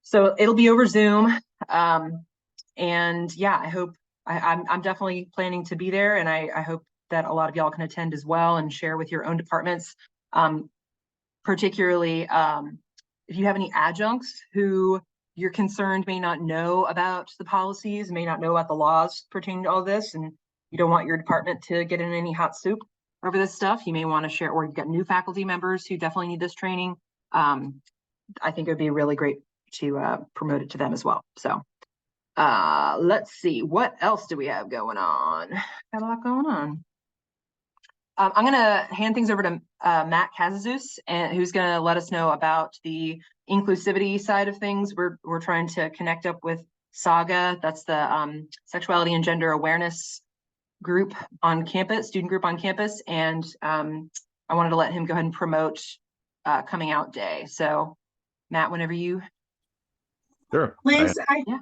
So it'll be over Zoom. And yeah, I hope I'm definitely planning to be there, and I hope that a lot of y'all can attend as well and share with your own departments. Particularly if you have any adjuncts who you're concerned may not know about the policies, may not know about the laws pertaining to all this, and you don't want your department to get in any hot soup over this stuff, you may want to share, or you've got new faculty members who definitely need this training. I think it would be really great to promote it to them as well. So let's see, what else do we have going on? Got a lot going on. I'm going to hand things over to Matt Kazazus, and who's going to let us know about the inclusivity side of things. We're trying to connect up with SAGA. That's the Sexuality and Gender Awareness group on campus, student group on campus. And I wanted to let him go ahead and promote Coming Out Day. So Matt, whenever you. Sure. Liz, yeah.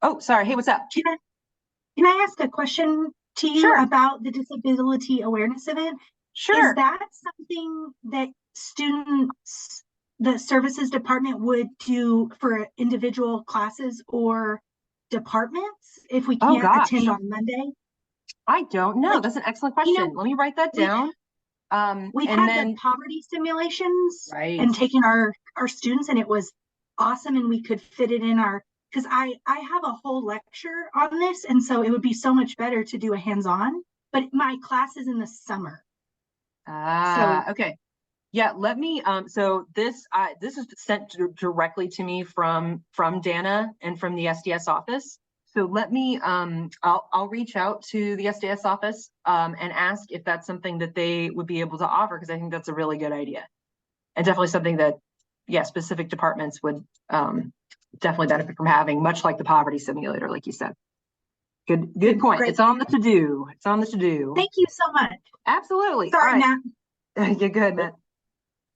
Oh, sorry. Hey, what's up? Can I ask a question to you Sure. about the disability awareness event? Sure. Is that something that students, the services department would do for individual classes or departments if we can't attend on Monday? I don't know. Like, that's an excellent question. You know, let me write that down. We've had the poverty simulations and taken our students, and it was awesome, and we could fit it in our, because I have a whole lecture on this, and so it would be so much better to do a hands-on, but my class is in the summer. Okay. Yeah, let me, so this is sent directly to me from Dana and from the SDS office. So let me, I'll reach out to the SDS office and ask if that's something that they would be able to offer, because I think that's a really good idea. And definitely something that, yeah, specific departments would definitely benefit from having, much like the poverty simulator, like you said. Good point. Great. It's on the to-do. It's on the to-do. Thank you so much. Absolutely. Sorry, Matt. You're good, Matt.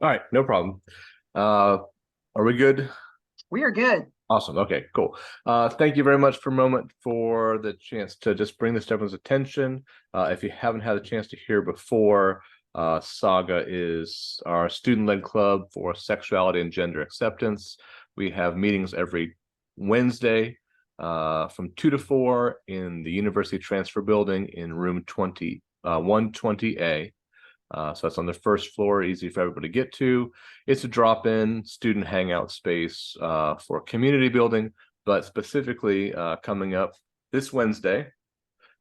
All right, no problem. Are we good? We are good. Awesome. Okay, cool. Thank you very much for a moment for the chance to just bring this to everyone's attention. If you haven't had a chance to hear before, SAGA is our student-led club for sexuality and gender acceptance. We have meetings every Wednesday from 2 to 4 in the University Transfer Building in room 120A. So that's on the first floor, easy for everybody to get to. It's a drop-in student hangout space for community building, but specifically coming up this Wednesday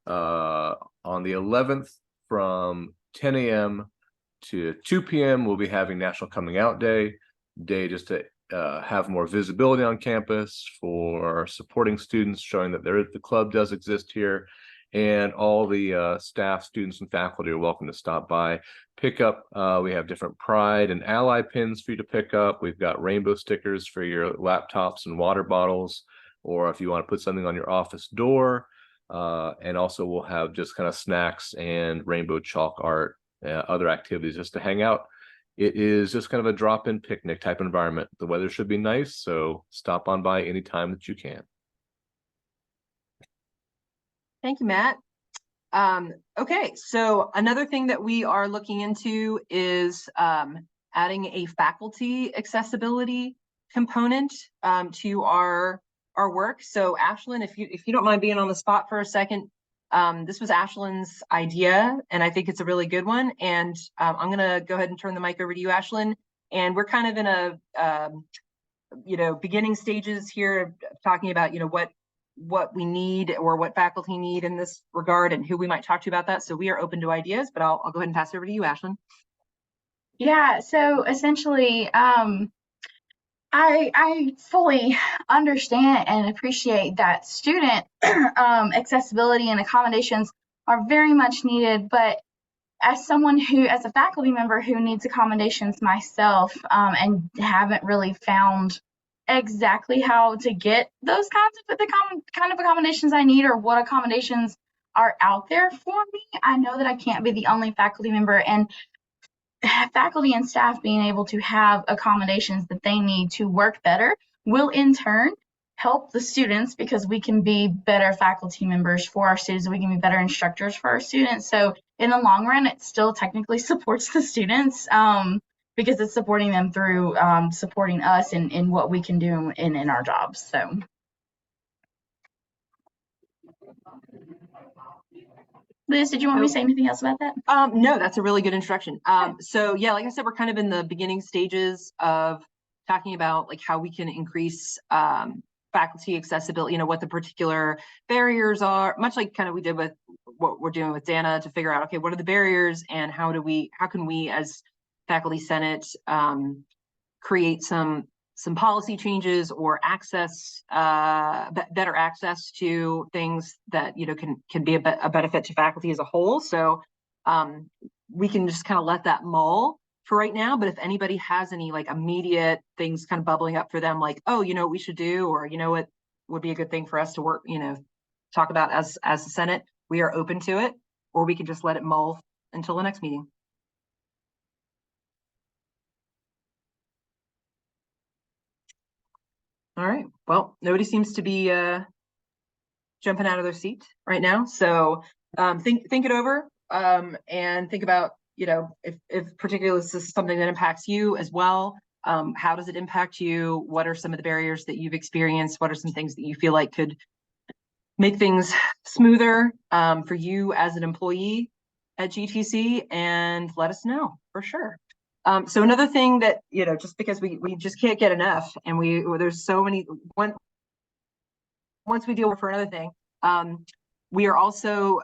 on the 11th from 10 a.m. to 2 p.m. we'll be having National Coming Out Day just to have more visibility on campus for supporting students, showing that the club does exist here. And all the staff, students, and faculty are welcome to stop by, pick up. We have different Pride and Ally pins for you to pick up. We've got rainbow stickers for your laptops and water bottles, or if you want to put something on your office door. And also we'll have just kind of snacks and rainbow chalk art, other activities just to hang out. It is just kind of a drop-in picnic type environment. The weather should be nice, so stop on by anytime that you can. Thank you, Matt. Okay, so another thing that we are looking into is adding a faculty accessibility component to our work. So Ashlyn, if you don't mind being on the spot for a second, this was Ashlyn's idea, and I think it's a really good one. And I'm gonna go ahead and turn the mic over to you, Ashlyn. And we're kind of in a beginning stages here, talking about what what we need or what faculty need in this regard and who we might talk to about that. So we are open to ideas, but I'll go ahead and pass it over to you, Ashlyn. Yeah, so essentially, I fully understand and appreciate that student accessibility and accommodations are very much needed, but as someone who, as a faculty member who needs accommodations myself, and haven't really found exactly how to get those kinds of the kind of accommodations I need or what accommodations are out there for me, I know that I can't be the only faculty member, and faculty and staff being able to have accommodations that they need to work better will in turn help the students, because we can be better faculty members for our students, we can be better instructors for our students. So in the long run, it still technically supports the students, because it's supporting them through supporting us in what we can do in our jobs. So Liz, did you want me to say anything else about that? No, that's a really good introduction. So yeah, like I said, we're kind of in the beginning stages of talking about like how we can increase faculty accessibility, what the particular barriers are, much like kind of we did with what we're doing with Dana, to figure out, okay, what are the barriers and how can we as faculty senate create some policy changes or access, better access to things that can be a benefit to faculty as a whole. So we can just kind of let that mull for right now. But if anybody has any like immediate things kind of bubbling up for them, like, oh, what we should do, or what would be a good thing for us to work, talk about as the Senate, we are open to it, or we can just let it mull until the next meeting. All right. Well, nobody seems to be jumping out of their seat right now. So think it over and think about, if particularly this is something that impacts you as well. How does it impact you? What are some of the barriers that you've experienced? What are some things that you feel like could make things smoother for you as an employee at GTC? And let us know for sure. So another thing that, just because we just can't get enough, and there's so many, once we deal with for another thing, we are also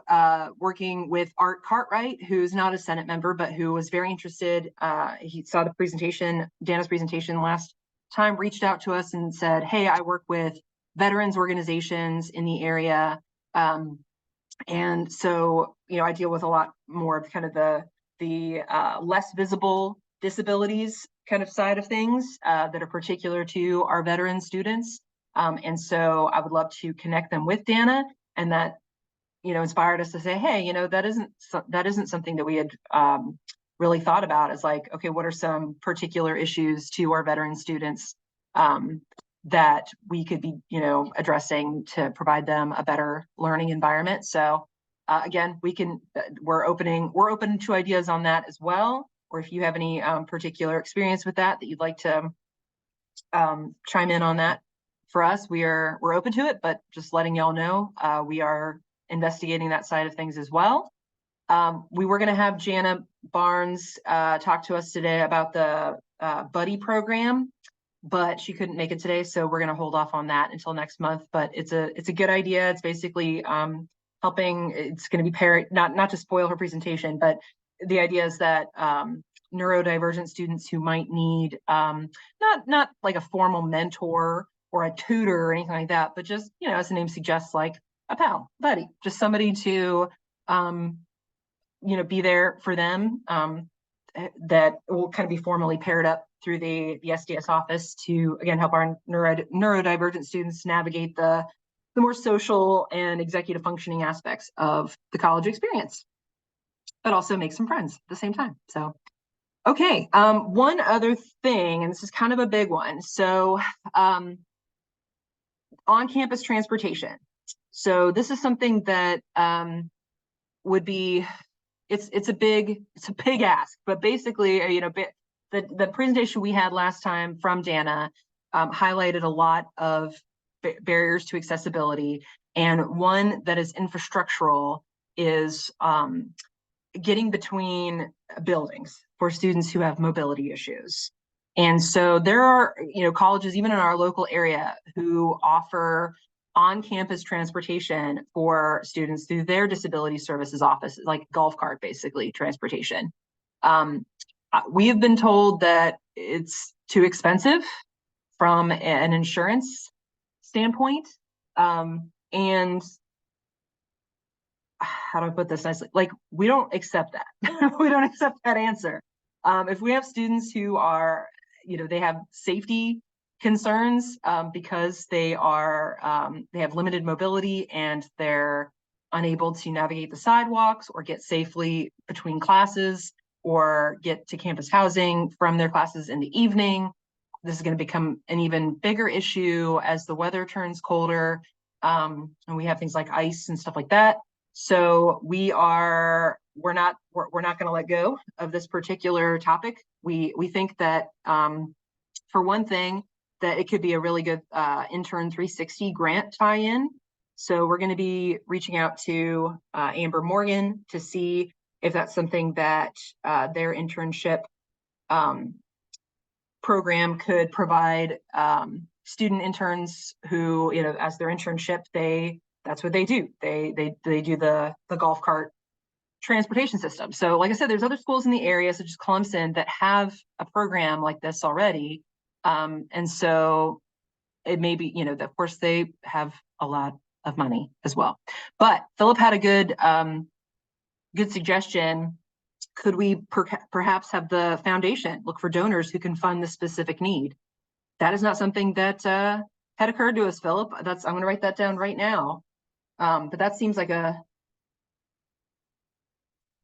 working with Art Cartwright, who's not a Senate member, but who was very interested. He saw the presentation, Dana's presentation last time, reached out to us and said, hey, I work with veterans organizations in the area. And so, I deal with a lot more of kind of the less visible disabilities kind of side of things that are particular to our veteran students. And so I would love to connect them with Dana, and that, inspired us to say, hey, that isn't something that we had really thought about, as like, okay, what are some particular issues to our veteran students that we could be, addressing to provide them a better learning environment. So again, we're open to ideas on that as well. Or if you have any particular experience with that you'd like to chime in on that for us, we're open to it, but just letting y'all know, we are investigating that side of things as well. We were going to have Jana Barnes talk to us today about the buddy program, but she couldn't make it today, so we're going to hold off on that until next month. But it's a good idea. It's basically helping. It's going to be not to spoil her presentation, but the idea is that neurodivergent students who might need not like a formal mentor or a tutor or anything like that, but just, as the name suggests, like a pal, buddy, just somebody to be there for them, that will kind of be formally paired up through the SDS office to, again, help our neurodivergent students navigate the more social and executive functioning aspects of the college experience, but also make some friends at the same time. So, okay, one other thing, and this is kind of a big one. So on-campus transportation. So this is something that would be, it's a big ask, but basically, the presentation we had last time from Dana highlighted a lot of barriers to accessibility, and one that is infrastructural is getting between buildings for students who have mobility issues. And so there are, colleges even in our local area who offer on-campus transportation for students through their disability services office, like golf cart, basically transportation. We have been told that it's too expensive from an insurance standpoint. And how do I put this nicely? Like, we don't accept that. We don't accept that answer. If we have students who are, they have safety concerns because they have limited mobility and they're unable to navigate the sidewalks or get safely between classes or get to campus housing from their classes in the evening. This is going to become an even bigger issue as the weather turns colder, and we have things like ice and stuff like that. So we're not going to let go of this particular topic. We think that for one thing, that it could be a really good Intern 360 grant tie-in. So we're going to be reaching out to Amber Morgan to see if that's something that their internship program could provide student interns who, as their internship, that's what they do. They do the golf cart transportation system. So like I said, there's other schools in the area, such as Clemson, that have a program like this already. And so it may be, of course they have a lot of money as well. But Philip had a good suggestion. Could we perhaps have the foundation look for donors who can fund the specific need? That is not something that had occurred to us, Philip. I'm going to write that down right now. But that seems like a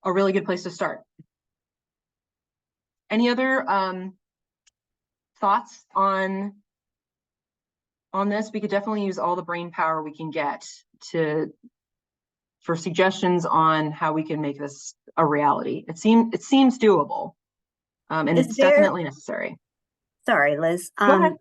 really good place to start. Any other thoughts on this? We could definitely use all the brain power we can get for suggestions on how we can make this a reality. It seems doable, and it's definitely necessary. Sorry, Liz. Go ahead.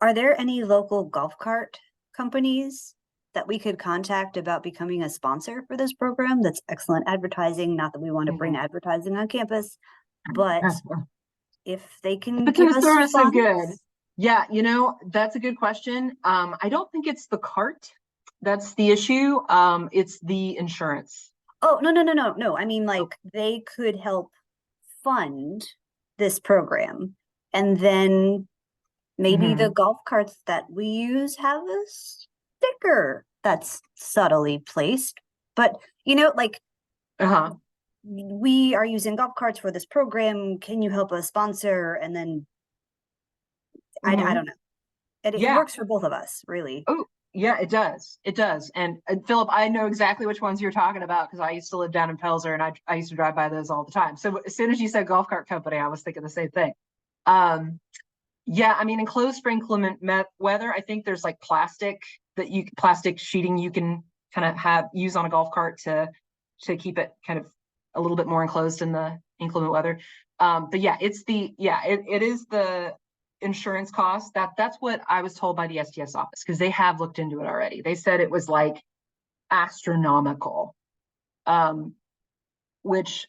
Are there any local golf cart companies that we could contact about becoming a sponsor for this program? That's excellent advertising. Not that we want to bring advertising on campus, but if they can give us service so funds. good. Yeah, that's a good question. I don't think it's the cart that's the issue. It's the insurance. Oh, no. I mean, like, they could help fund this program, and then maybe the golf carts that we use have a sticker that's subtly placed. But, like, we are using golf carts for this program. Can you help us sponsor? And then I don't know. It works for both of us, really. Oh, yeah, it does. It does. And Philip, I know exactly which ones you're talking about because I used to live down in Pelzer and I used to drive by those all the time. So as soon as you said golf cart company, I was thinking the same thing. Yeah, I mean, in close for inclement weather, I think there's like plastic sheeting you can kind of use on a golf cart to keep it kind of a little bit more enclosed in the inclement weather. But yeah, it is the insurance cost. That's what I was told by the STS office, because they have looked into it already. They said it was like astronomical, which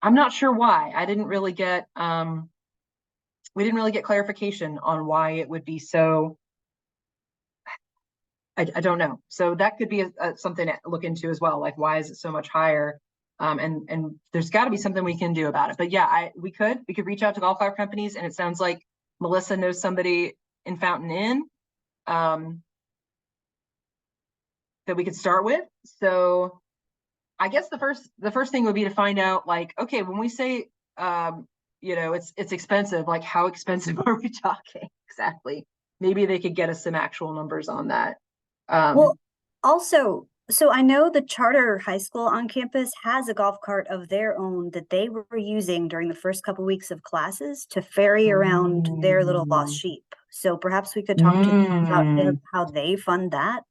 I'm not sure why. We didn't really get clarification on why it would be so. I don't know. So that could be something to look into as well. Like, why is it so much higher? And there's got to be something we can do about it. But yeah, we could reach out to golf cart companies, and it sounds like Melissa knows somebody in Fountain Inn that we could start with. So I guess the first thing would be to find out, like, okay, when we say it's expensive, like, how expensive are we talking exactly? Maybe they could get us some actual numbers on that. Well, also, so I know the charter high school on campus has a golf cart of their own that they were using during the first couple weeks of classes to ferry around their little lost sheep. So perhaps we could talk to them about how they fund that.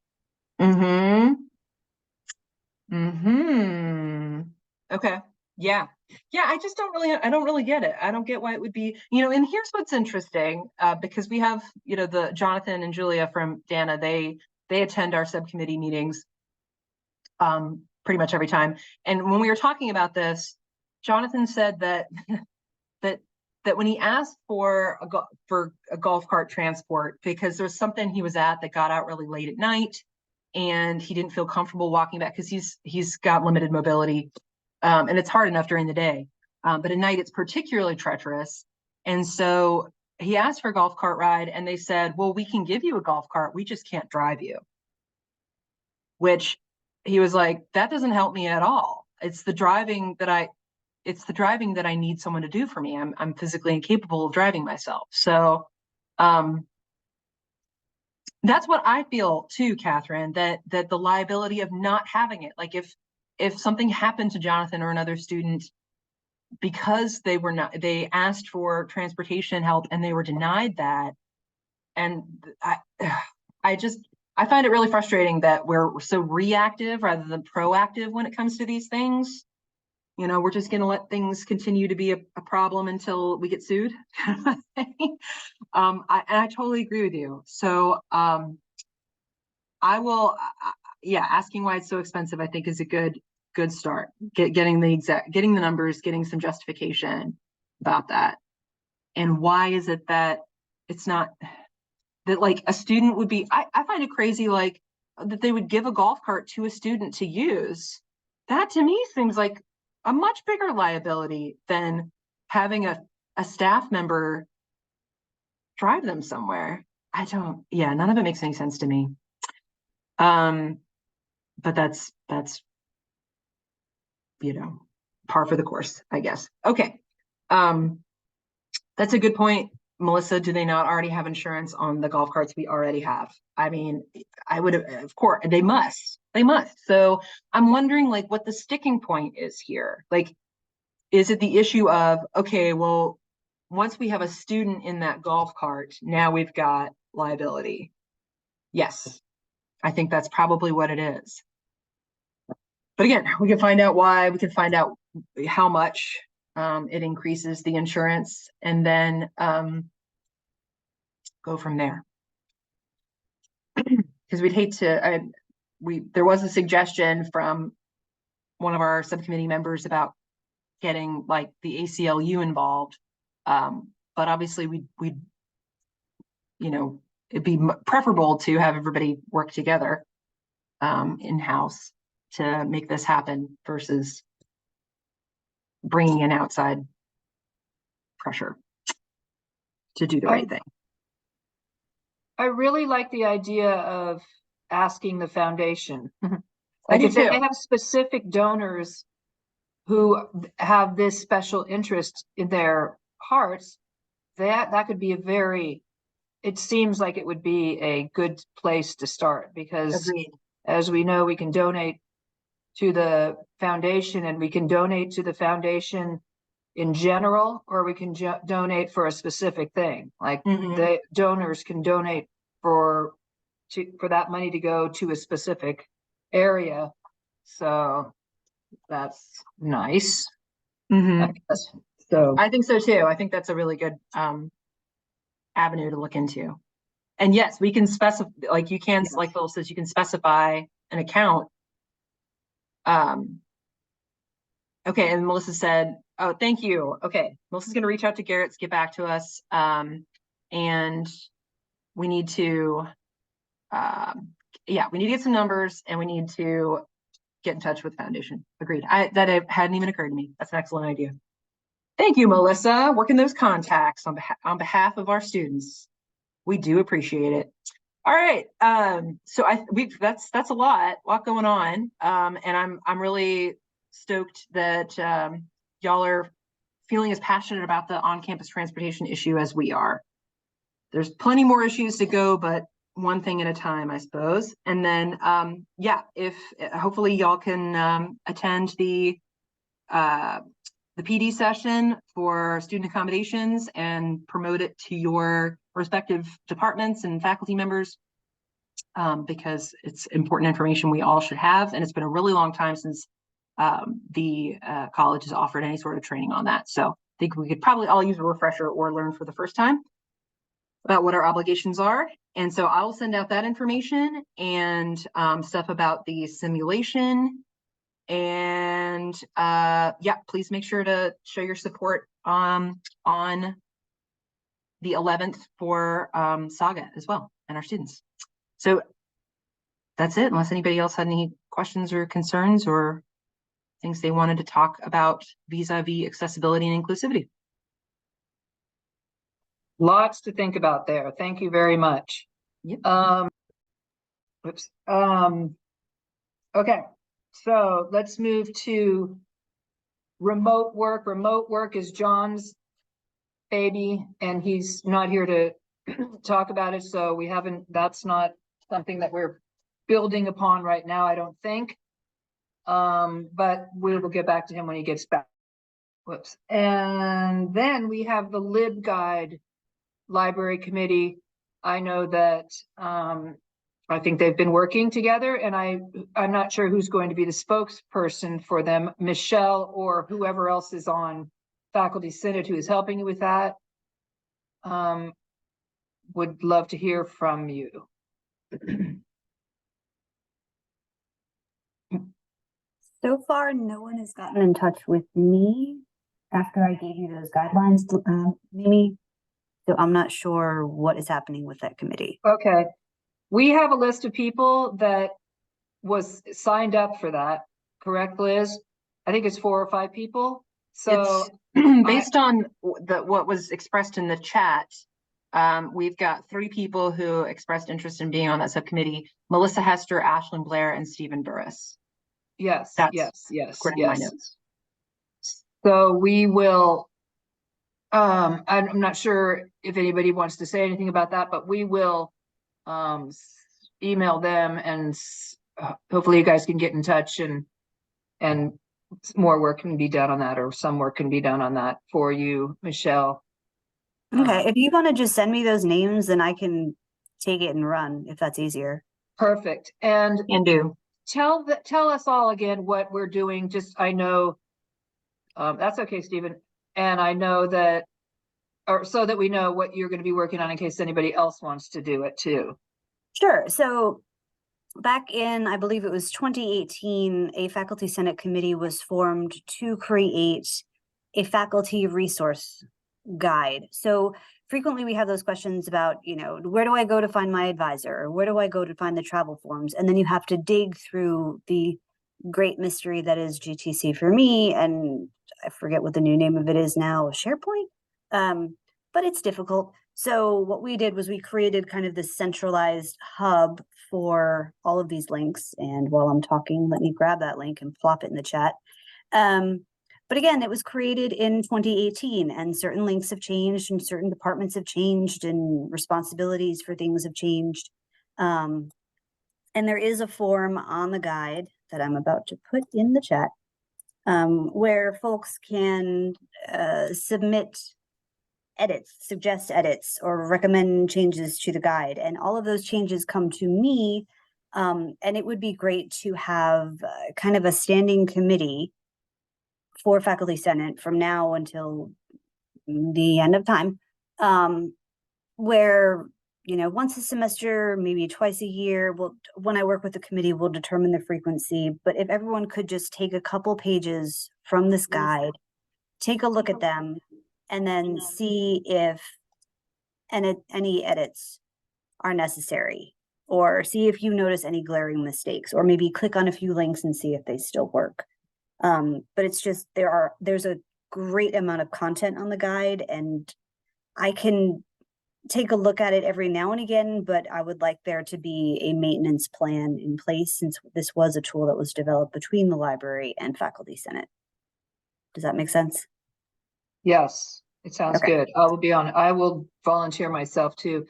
Okay. Yeah. I just don't really get it. I don't get why it would be, and here's what's interesting, because we have, the Jonathan and Julia from Dana, they attend our subcommittee meetings pretty much every time. And when we were talking about this, Jonathan said that that when he asked for a golf cart transport, because there was something he was at that got out really late at night, and he didn't feel comfortable walking back because he's got limited mobility, and it's hard enough during the day, but at night it's particularly treacherous. And so he asked for a golf cart ride, and they said, well, we can give you a golf cart, we just can't drive you. Which he was like, that doesn't help me at all. It's the driving that I need someone to do for me. I'm physically incapable of driving myself. So that's what I feel too, Catherine, that the liability of not having it, like if something happened to Jonathan or another student because they asked for transportation help and they were denied that. And I find it really frustrating that we're so reactive rather than proactive when it comes to these things. You know, we're just going to let things continue to be a problem until we get sued. I totally agree with you. So I will, asking why it's so expensive, I think is a good start. Getting the numbers, getting some justification about that. And why is it that it's not that, like, a student would be, I find it crazy, like, that they would give a golf cart to a student to use. That to me seems like a much bigger liability than having a staff member drive them somewhere. None of it makes any sense to me. But that's par for the course, I guess. Okay. That's a good point, Melissa. Do they not already have insurance on the golf carts we already have? I mean, I would have, of course, they must. So I'm wondering, like, what the sticking point is here. Like, is it the issue of, okay, well, once we have a student in that golf cart, now we've got liability? Yes, I think that's probably what it is. But again, we can find out why, we can find out how much it increases the insurance, and then go from there. Because we'd hate to, there was a suggestion from one of our subcommittee members about getting, like, the ACLU involved. But obviously we'd it'd be preferable to have everybody work together in-house to make this happen versus bringing in outside pressure to do the right thing. I really like the idea of asking the foundation. Like, if they have specific donors who have this special interest in their hearts, that could be it seems like it would be a good place to start, because Agreed. As we know, we can donate to the foundation, and we can donate to the foundation in general, or we can donate for a specific thing. Like, the donors can donate for that money to go to a specific area. So that's nice. I guess. So I think so too. I think that's a really good avenue to look into. And yes, we can specify, like, you can, like Phil says, you can specify an account. Okay, and Melissa said, oh, thank you. Okay, Melissa's going to reach out to Garrett to get back to us. And we need to, we need to get some numbers, and we need to get in touch with the foundation. Agreed. That hadn't even occurred to me. That's an excellent idea. Thank you, Melissa. Working those contacts on behalf of our students. We do appreciate it. All right. So that's a lot going on. And I'm really stoked that y'all are feeling as passionate about the on-campus transportation issue as we are. There's plenty more issues to go, but one thing at a time, I suppose. And then, if hopefully y'all can attend the PD session for student accommodations and promote it to your respective departments and faculty members, because it's important information we all should have. And it's been a really long time since the college has offered any sort of training on that. So I think we could probably all use a refresher or learn for the first time about what our obligations are. And so I'll send out that information and stuff about the simulation. And please make sure to show your support on the 11th for Saga as well and our students. So that's it, unless anybody else had any questions or concerns or things they wanted to talk about vis-a-vis accessibility and inclusivity. Lots to think about there. Thank you very much. Yep. Oops. Okay, so let's move to remote work. Remote work is John's baby, and he's not here to talk about it. So we haven't, that's not something that we're building upon right now, I don't think. But we will get back to him when he gets back. Whoops. And then we have the LibGuide Library Committee. I know that I think they've been working together, and I'm not sure who's going to be the spokesperson for them, Michelle or whoever else is on Faculty Senate who is helping you with that. Would love to hear from you. So far, no one has gotten in touch with me after I gave you those guidelines, Mimi. So I'm not sure what is happening with that committee. Okay. We have a list of people that was signed up for that, correct, Liz? I think it's 4 or 5 people. So based on what was expressed in the chat, we've got 3 people who expressed interest in being on that subcommittee: Melissa Hester, Ashlyn Blair, and Stephen Burris. Yes, yes. My notes. So we will, I'm not sure if anybody wants to say anything about that, but we will email them, and hopefully you guys can get in touch, and more work can be done on that, or some work can be done on that for you, Michelle. Okay, if you want to just send me those names, then I can take it and run if that's easier. Perfect. And do. Tell us all again what we're doing. Just, I know, that's okay, Stephen. And I know that, or so that we know what you're going to be working on in case anybody else wants to do it too. Sure. So back in, I believe it was 2018, a Faculty Senate committee was formed to create a faculty resource guide. So frequently we have those questions about, where do I go to find my advisor? Or where do I go to find the travel forms? And then you have to dig through the great mystery that is GTC for me. And I forget what the new name of it is now, SharePoint. But it's difficult. So what we did was we created kind of this centralized hub for all of these links. And while I'm talking, let me grab that link and plop it in the chat. But again, it was created in 2018, and certain links have changed, and certain departments have changed, and responsibilities for things have changed. And there is a form on the guide that I'm about to put in the chat, where folks can submit edits, suggest edits, or recommend changes to the guide. And all of those changes come to me. And it would be great to have kind of a standing committee for Faculty Senate from now until the end of time, where, once a semester, maybe twice a year, when I work with the committee, we'll determine the frequency. But if everyone could just take a couple pages from this guide, take a look at them, and then see if any edits are necessary, or see if you notice any glaring mistakes, or maybe click on a few links and see if they still work. But it's just, there's a great amount of content on the guide, and I can take a look at it every now and again, but I would like there to be a maintenance plan in place, since this was a tool that was developed between the library and Faculty Senate. Does that make sense? Yes, it sounds good. I will volunteer myself too.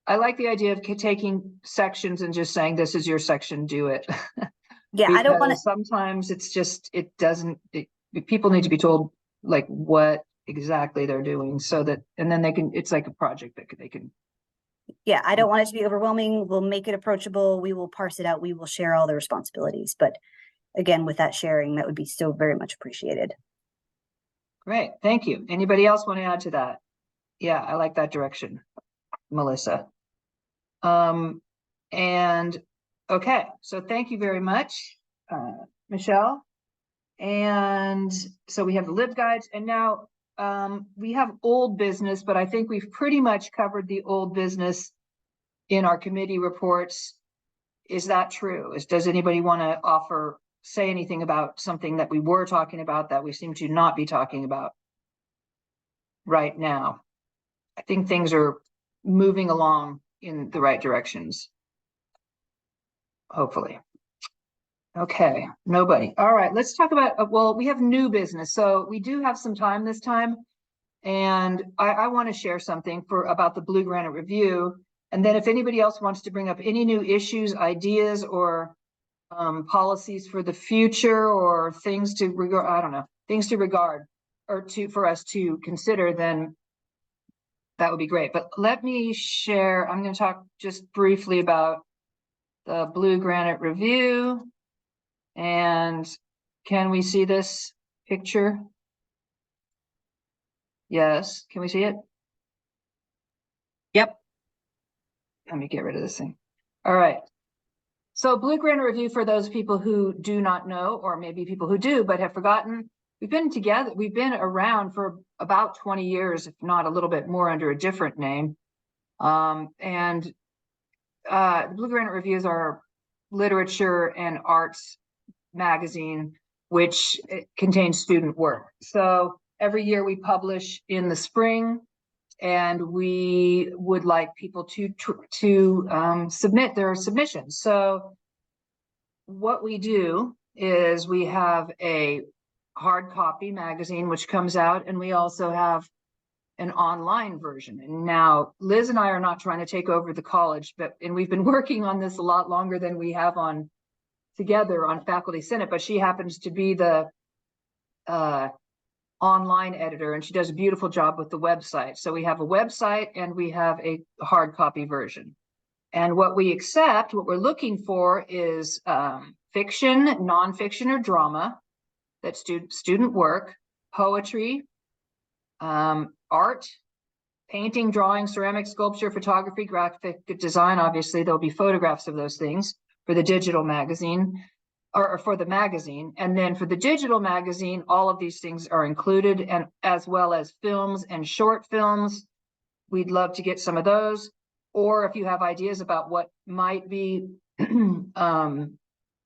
I like the idea of taking sections and just saying, this is your section, do it. Yeah, I don't want to. Sometimes it's just, people need to be told like what exactly they're doing, so that, and then it's like a project that they can. Yeah, I don't want it to be overwhelming. We'll make it approachable. We will parse it out. We will share all the responsibilities. But again, with that sharing, that would be so very much appreciated. Great, thank you. Anybody else want to add to that? Yeah, I like that direction, Melissa. And okay, so thank you very much, Michelle. And so we have the LibGuides, and now we have old business, but I think we've pretty much covered the old business in our committee reports. Is that true? Does anybody want to say anything about something that we were talking about that we seem to not be talking about right now? I think things are moving along in the right directions. Hopefully. Okay, nobody. All right, let's talk about, well, we have new business. So we do have some time this time. And I want to share something about the Blue Granite Review. And then if anybody else wants to bring up any new issues, ideas, or policies for the future, or things to regard, I don't know, things to regard or for us to consider, then that would be great. But let me share, I'm going to talk just briefly about the Blue Granite Review. And can we see this picture? Yes, can we see it? Yep. Let me get rid of this thing. All right. So Blue Granite Review, for those people who do not know, or maybe people who do but have forgotten, we've been around for about 20 years, if not a little bit more, under a different name. The Blue Granite Review is our literature and arts magazine, which contains student work. So every year we publish in the spring, and we would like people to submit their submissions. So what we do is we have a hard copy magazine which comes out, and we also have an online version. And now Liz and I are not trying to take over the college, and we've been working on this a lot longer than we have together on Faculty Senate, but she happens to be the online editor, and she does a beautiful job with the website. So we have a website and we have a hard copy version. And what we're looking for is fiction, nonfiction, or drama, that's student work, poetry, art, painting, drawing, ceramic, sculpture, photography, graphic design. Obviously, there'll be photographs of those things for the digital magazine, or for the magazine. And then for the digital magazine, all of these things are included, and as well as films and short films. We'd love to get some of those. Or if you have ideas about what might be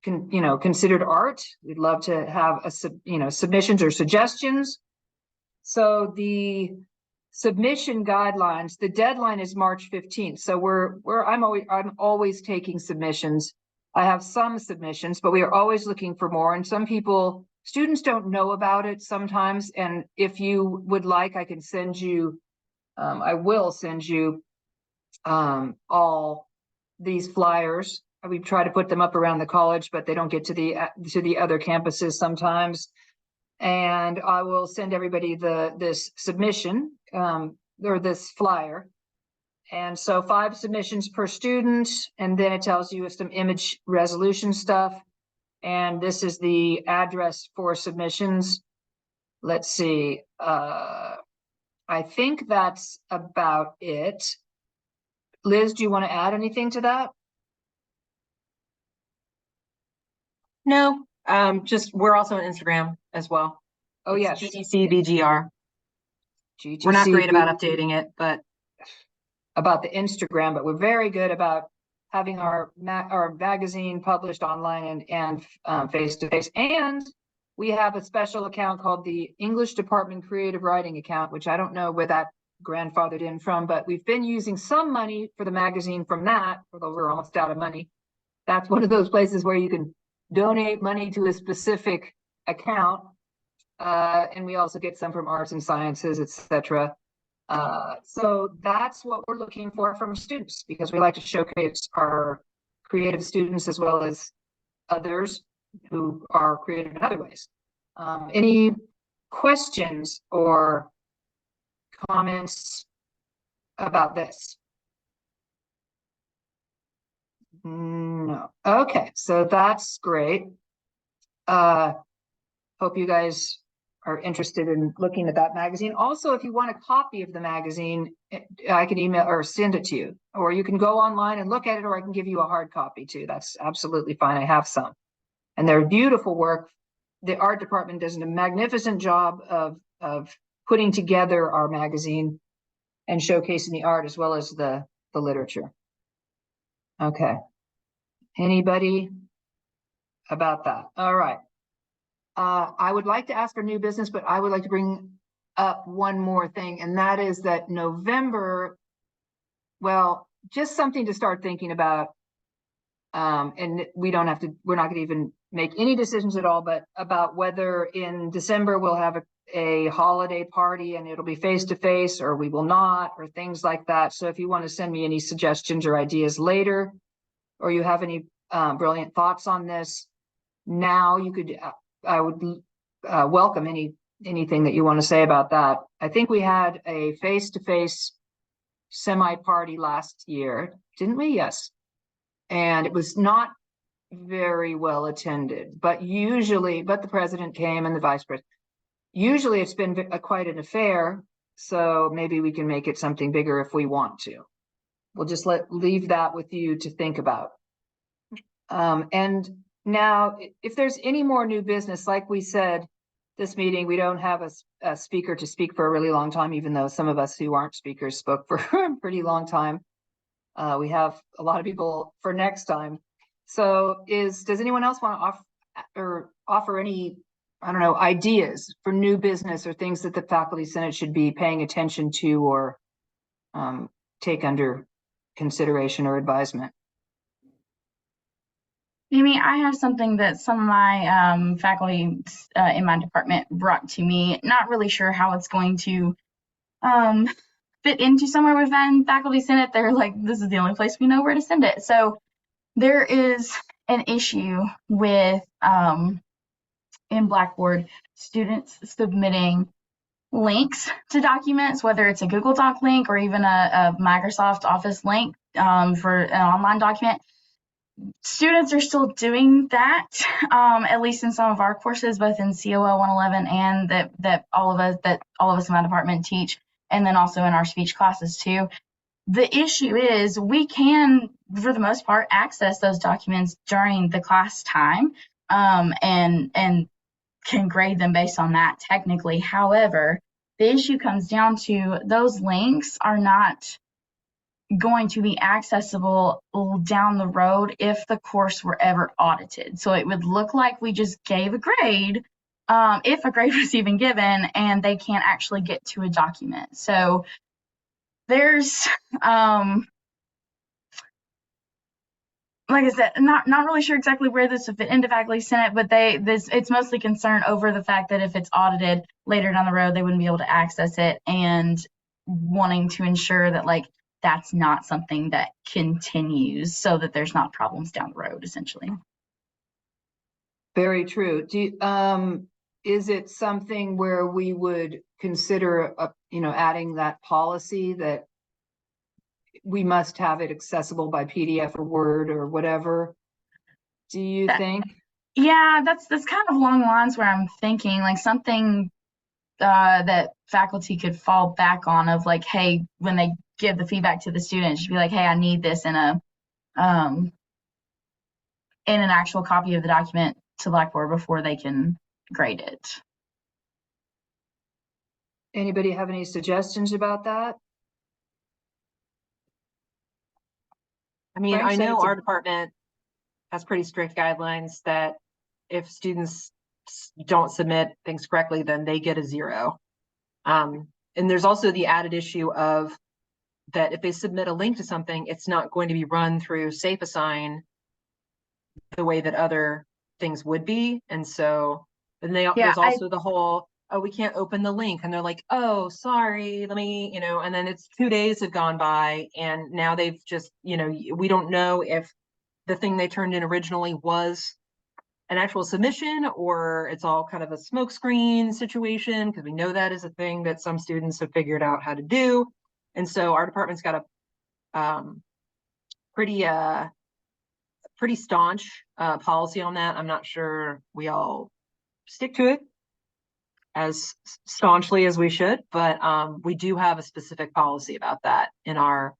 considered art, we'd love to have submissions or suggestions. So the submission guidelines, the deadline is March 15th. So I'm always taking submissions. I have some submissions, but we are always looking for more. And students don't know about it sometimes. And if you would like, I can send you, I will send you all these flyers. We try to put them up around the college, but they don't get to the other campuses sometimes. And I will send everybody this submission or this flyer. And so 5 submissions per student, and then it tells you some image resolution stuff. And this is the address for submissions. Let's see. I think that's about it. Liz, do you want to add anything to that? No, just we're also on Instagram as well. Oh, yes. GTC BGR. We're not great about updating it, but about the Instagram, but we're very good about having our magazine published online and face-to-face. And we have a special account called the English Department Creative Writing account, which I don't know where that grandfathered in from, but we've been using some money for the magazine from that, although we're almost out of money. That's one of those places where you can donate money to a specific account. And we also get some from arts and sciences, etc. So that's what we're looking for from students, because we like to showcase our creative students as well as others who are creative in other ways. Any questions or comments about this? No. Okay, so that's great. Hope you guys are interested in looking at that magazine. Also, if you want a copy of the magazine, I can email or send it to you, or you can go online and look at it, or I can give you a hard copy too. That's absolutely fine. I have some, and they're beautiful work. The art department does a magnificent job of putting together our magazine and showcasing the art as well as the literature. Okay. Anybody about that? All right. I would like to ask for new business, but I would like to bring up one more thing, and that is that November, well, just something to start thinking about. And we're not going to even make any decisions at all, but about whether in December we'll have a holiday party and it'll be face to face, or we will not, or things like that. So if you want to send me any suggestions or ideas later, or you have any brilliant thoughts on this now, you could, I would welcome anything that you want to say about that. I think we had a face-to-face semi-party last year, didn't we? Yes. And it was not very well attended, but the president came and the vice president. Usually it's been quite an affair, so maybe we can make it something bigger if we want to. We'll just leave that with you to think about. And now, if there's any more new business, like we said, this meeting, we don't have a speaker to speak for a really long time, even though some of us who aren't speakers spoke for a pretty long time. We have a lot of people for next time. So does anyone else want to offer any, I don't know, ideas for new business or things that the Faculty Senate should be paying attention to or take under consideration or advisement? Amy, I have something that some of my faculty in my department brought to me. Not really sure how it's going to fit into somewhere within Faculty Senate. They're like, this is the only place we know where to send it. So there is an issue with in Blackboard students submitting links to documents, whether it's a Google Doc link or even a Microsoft Office link for an online document. Students are still doing that, at least in some of our courses, both in COL 111 and that all of us in my department teach, and then also in our speech classes too. The issue is we can, for the most part, access those documents during the class time, and can grade them based on that technically. However, the issue comes down to those links are not going to be accessible down the road if the course were ever audited. So it would look like we just gave a grade, if a grade was even given, and they can't actually get to a document. So there's, like I said, not really sure exactly where this would fit into Faculty Senate, but it's mostly concerned over the fact that if it's audited later down the road, they wouldn't be able to access it, and wanting to ensure that that's not something that continues, so that there's not problems down the road, essentially. Very true. Is it something where we would consider, adding that policy that we must have it accessible by PDF or Word or whatever? Do you think? Yeah, that's kind of along the lines where I'm thinking, like something that faculty could fall back on, of like, hey, when they give the feedback to the students, just be like, hey, I need this in an actual copy of the document to Blackboard before they can grade it. Anybody have any suggestions about that? I mean, I know our department has pretty strict guidelines that if students don't submit things correctly, then they get a 0. And there's also the added issue of that if they submit a link to something, it's not going to be run through Safe Assign the way that other things would be. And so then there's also the whole, oh, we can't open the link. And they're like, oh, sorry, let me, and then it's 2 days have gone by and now they've just, we don't know if the thing they turned in originally was an actual submission or it's all kind of a smokescreen situation, because we know that is a thing that some students have figured out how to do. And so our department's got a pretty staunch policy on that. I'm not sure we all stick to it as staunchly as we should, but we do have a specific policy about that in our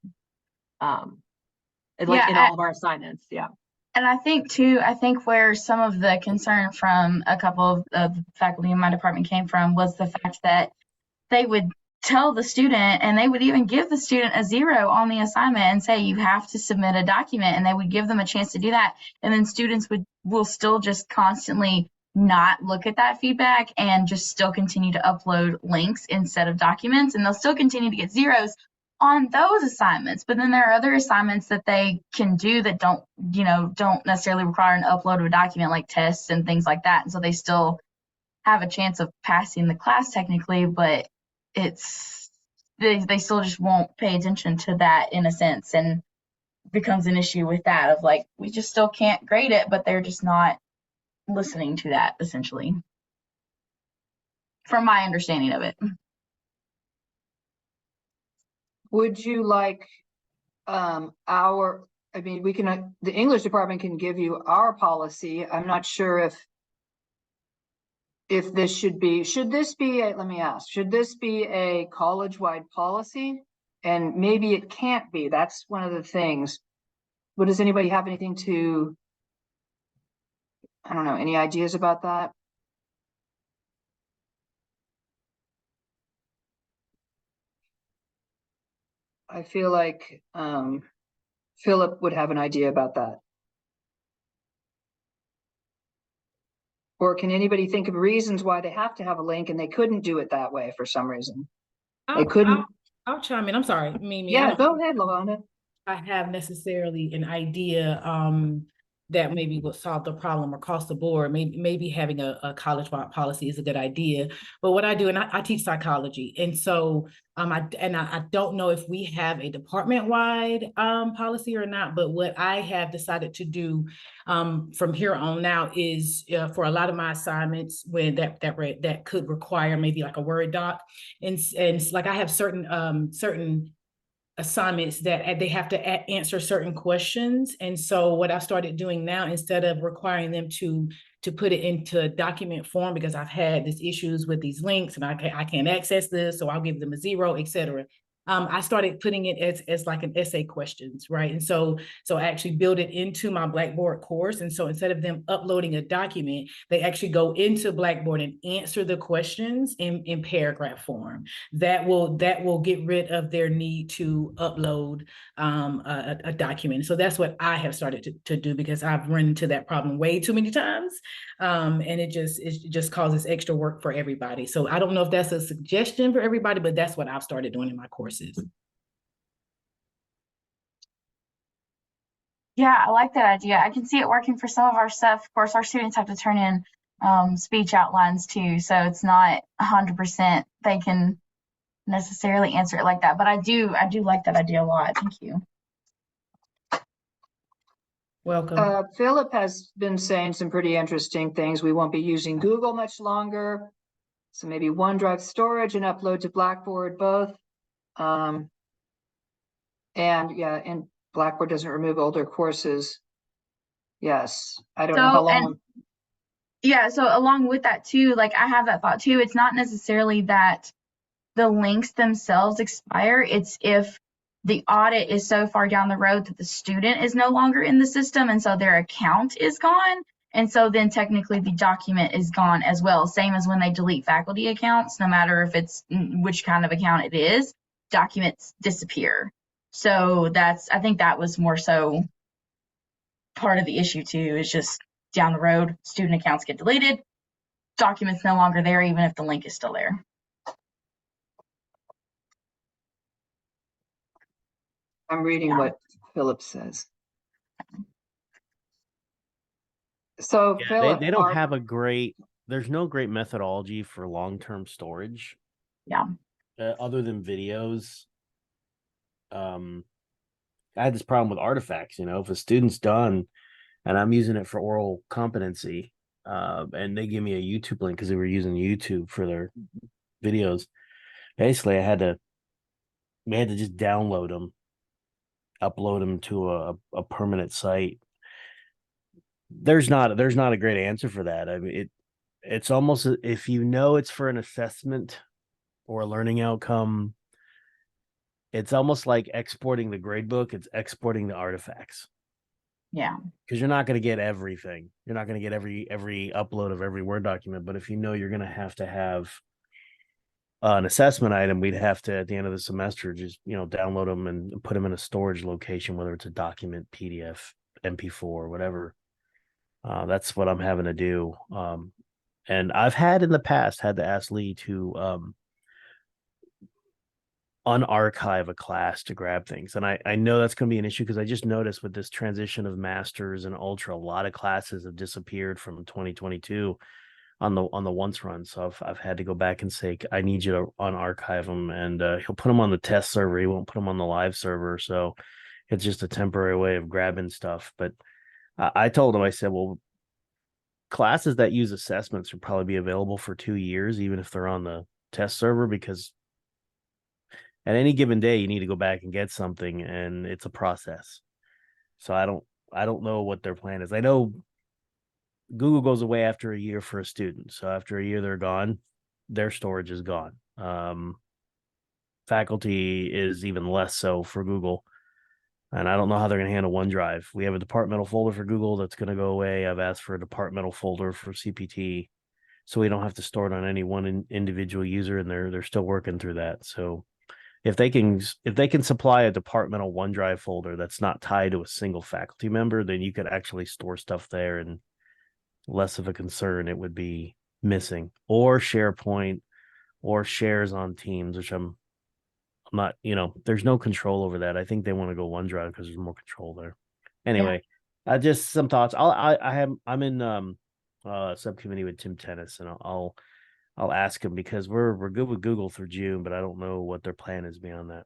in all of our assignments. Yeah. And I think where some of the concern from a couple of faculty in my department came from was the fact that they would tell the student, and they would even give the student a 0 on the assignment and say, you have to submit a document, and they would give them a chance to do that. And then students will still just constantly not look at that feedback and just still continue to upload links instead of documents, and they'll still continue to get 0s on those assignments. But then there are other assignments that they can do that don't necessarily require an upload of a document, like tests and things like that. And so they still have a chance of passing the class technically, but they still just won't pay attention to that in a sense, and becomes an issue with that of like, we just still can't grade it, but they're just not listening to that, essentially, from my understanding of it. Would you like the English department can give you our policy. I'm not sure if this should this be a, let me ask, should this be a college-wide policy? And maybe it can't be. That's one of the things. But does anybody have anything I don't know, any ideas about that? I feel like Philip would have an idea about that. Or can anybody think of reasons why they have to have a link and they couldn't do it that way for some reason? They couldn't. I'll chime in. I'm sorry, Mimi. Yeah, go ahead, Lavonda. I have necessarily an idea that maybe would solve the problem across the board. Maybe having a college-wide policy is a good idea. But what I do, and I teach psychology, and so I don't know if we have a department-wide policy or not. But what I have decided to do from here on now is for a lot of my assignments when that could require maybe like a Word doc, and like I have certain assignments that they have to answer certain questions. And so what I started doing now, instead of requiring them to put it into document form, because I've had these issues with these links and I can't access this, so I'll give them a 0, etc. I started putting it as like an essay questions, right? And so I actually build it into my Blackboard course. And so instead of them uploading a document, they actually go into Blackboard and answer the questions in paragraph form. That will get rid of their need to upload a document. So that's what I have started to do, because I've run into that problem way too many times. And it just causes extra work for everybody. So I don't know if that's a suggestion for everybody, but that's what I've started doing in my courses. Yeah, I like that idea. I can see it working for some of our stuff. Of course, our students have to turn in speech outlines too, so it's not 100% they can necessarily answer it like that. But I do like that idea a lot. Thank you. Welcome. Philip has been saying some pretty interesting things. We won't be using Google much longer. So maybe OneDrive storage and upload to Blackboard both. And Blackboard doesn't remove older courses. Yes, I don't know how long. Yeah, so along with that too, like I have that thought too. It's not necessarily that the links themselves expire. It's if the audit is so far down the road that the student is no longer in the system, and so their account is gone. And so then technically the document is gone as well. Same as when they delete faculty accounts, no matter if it's which kind of account it is, documents disappear. So I think that was more so part of the issue too, is just down the road, student accounts get deleted, documents no longer there, even if the link is still there. I'm reading what Philip says. So Yeah, Philip, they don't have there's no great methodology for long-term storage. Yeah. Other than videos. I had this problem with artifacts, if a student's done and I'm using it for oral competency, and they give me a YouTube link because they were using YouTube for their videos. Basically, we had to just download them, upload them to a permanent site. There's not a great answer for that. I mean, it's almost, if it's for an assessment or a learning outcome, it's almost like exporting the gradebook. It's exporting the artifacts. Yeah. Because you're not going to get everything. You're not going to get every upload of every Word document. But if you're going to have an assessment item, we'd have to, at the end of the semester, just, download them and put them in a storage location, whether it's a document, PDF, MP4, whatever. That's what I'm having to do. And I've had in the past had to ask Lee to unarchive a class to grab things. And I know that's going to be an issue because I just noticed with this transition of masters and ultra, a lot of classes have disappeared from 2022 on the once run. So I've had to go back and say, I need you to unarchive them, and he'll put them on the test server. He won't put them on the live server. So it's just a temporary way of grabbing stuff. But I told him, I said, well, classes that use assessments should probably be available for 2 years, even if they're on the test server, because at any given day, you need to go back and get something, and it's a process. So I don't know what their plan is. I know Google goes away after a year for a student. So after a year, they're gone. Their storage is gone. Faculty is even less so for Google. And I don't know how they're going to handle OneDrive. We have a departmental folder for Google that's going to go away. I've asked for a departmental folder for CPT, so we don't have to store it on any one individual user, and they're still working through that. So if they can supply a departmental OneDrive folder that's not tied to a single faculty member, then you could actually store stuff there, and less of a concern it would be missing, or SharePoint, or shares on Teams, which I'm not, there's no control over that. I think they want to go OneDrive because there's more control there. Anyway, just some thoughts. I'm in subcommittee with Tim Tennis, and I'll ask him, because we're good with Google through June, but I don't know what their plan is beyond that.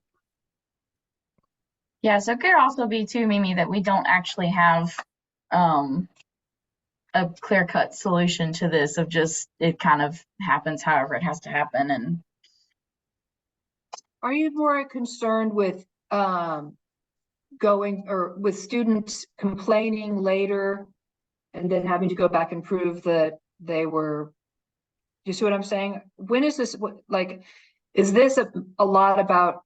Yeah, so it could also be too, Mimi, that we don't actually have a clear-cut solution to this, of just it kind of happens however it has to happen. And are you more concerned with going, or with students complaining later and then having to go back and prove that they were, you see what I'm saying? When is this, is this a lot about,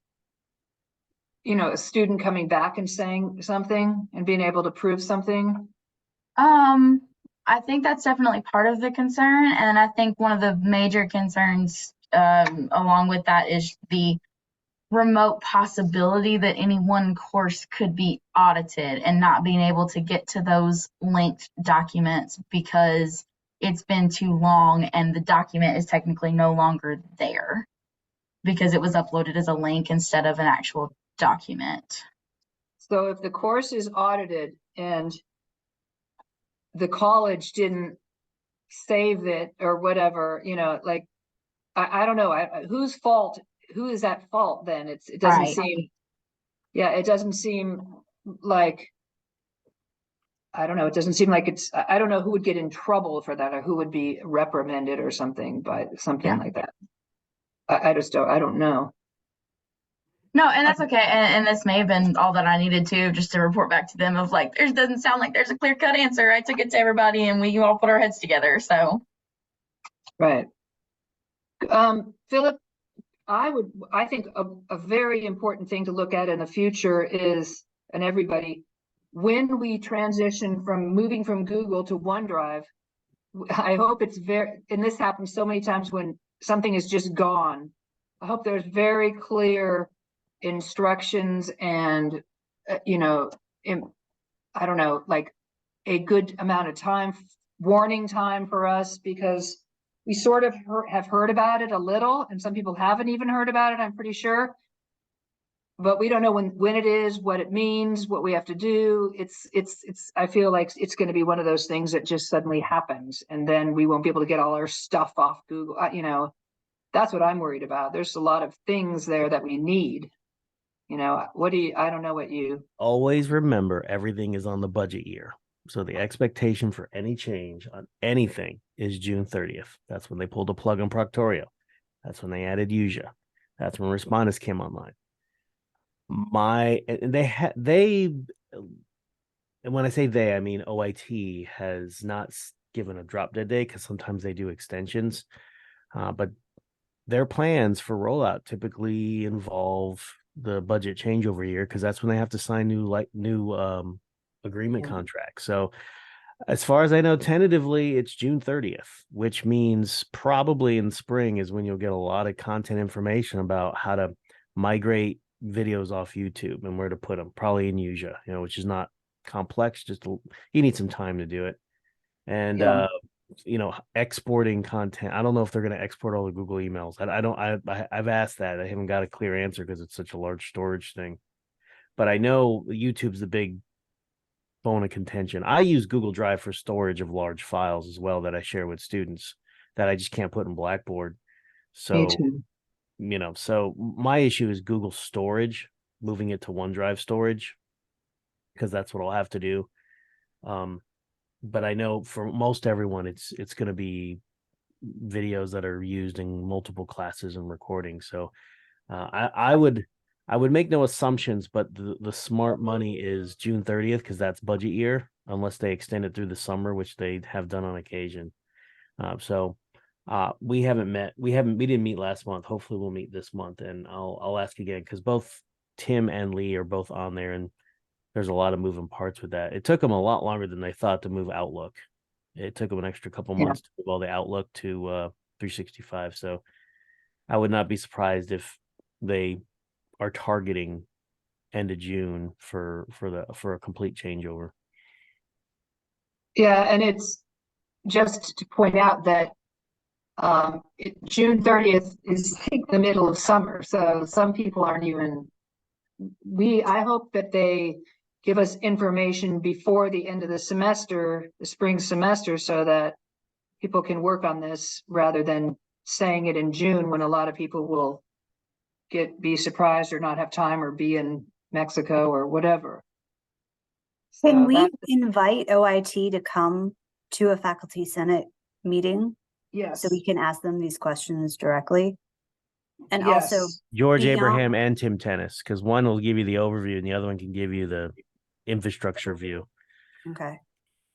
a student coming back and saying something and being able to prove something? I think that's definitely part of the concern. And I think one of the major concerns along with that is the remote possibility that any one course could be audited and not being able to get to those linked documents because it's been too long and the document is technically no longer there because it was uploaded as a link instead of an actual document. So if the course is audited and the college didn't save it or whatever, I don't know, whose fault, who is at fault then? It doesn't seem, it doesn't seem like, I don't know, it doesn't seem like I don't know who would get in trouble for that, or who would be reprimanded or something by something like that. I don't know. No, and that's okay. And this may have been all that I needed to, just to report back to them of there doesn't sound like there's a clear cut answer. I took it to everybody and we all put our heads together. So. Right. Philip, I think a very important thing to look at in the future is, and everybody, when we transition from moving from Google to OneDrive, I hope it's and this happens so many times when something is just gone. I hope there's very clear instructions and, I don't know, a good amount of time, warning time for us, because we sort of have heard about it a little, and some people haven't even heard about it, I'm pretty sure. But we don't know when it is, what it means, what we have to do. I feel like it's going to be one of those things that just suddenly happens, and then we won't be able to get all our stuff off Google. That's what I'm worried about. There's a lot of things there that we need. I don't know what you. Always remember, everything is on the budget year. So the expectation for any change on anything is June 30th. That's when they pulled the plug on Proctorio. That's when they added USIA. That's when Respondus came online. And when I say they, I mean OIT has not given a drop dead date, because sometimes they do extensions. But their plans for rollout typically involve the budget changeover year, because that's when they have to sign new agreement contracts. So As far as I know, tentatively it's June 30th, which means probably in spring is when you'll get a lot of content information about how to migrate videos off YouTube and where to put them, probably in Usia, which is not complex. You need some time to do it. And exporting content. I don't know if they're going to export all the Google emails. I've asked that. I haven't got a clear answer because it's such a large storage thing. But I know YouTube's the big bone of contention. I use Google Drive for storage of large files as well that I share with students that I just can't put in Blackboard. So, so my issue is Google storage, moving it to OneDrive storage, because that's what I'll have to do. But I know for most everyone, it's going to be videos that are used in multiple classes and recording. So I would make no assumptions, but the smart money is June 30th because that's budget year, unless they extend it through the summer, which they have done on occasion. We haven't met. We didn't meet last month. Hopefully we'll meet this month, and I'll ask again because both Tim and Lee are both on there, and there's a lot of moving parts with that. It took them a lot longer than they thought to move Outlook. It took them an extra couple months to move all the Outlook to 365. So I would not be surprised if they are targeting end of June for a complete changeover. Yeah, and it's just to point out that June 30th is like the middle of summer, so some people aren't even. I hope that they give us information before the end of the semester, the spring semester, so that people can work on this rather than saying it in June when a lot of people will be surprised or not have time or be in Mexico or whatever. Can we invite OIT to come to a faculty senate meeting? Yes. So we can ask them these questions directly. And also George Abraham and Tim Tennis, because one will give you the overview and the other one can give you the infrastructure view. Okay.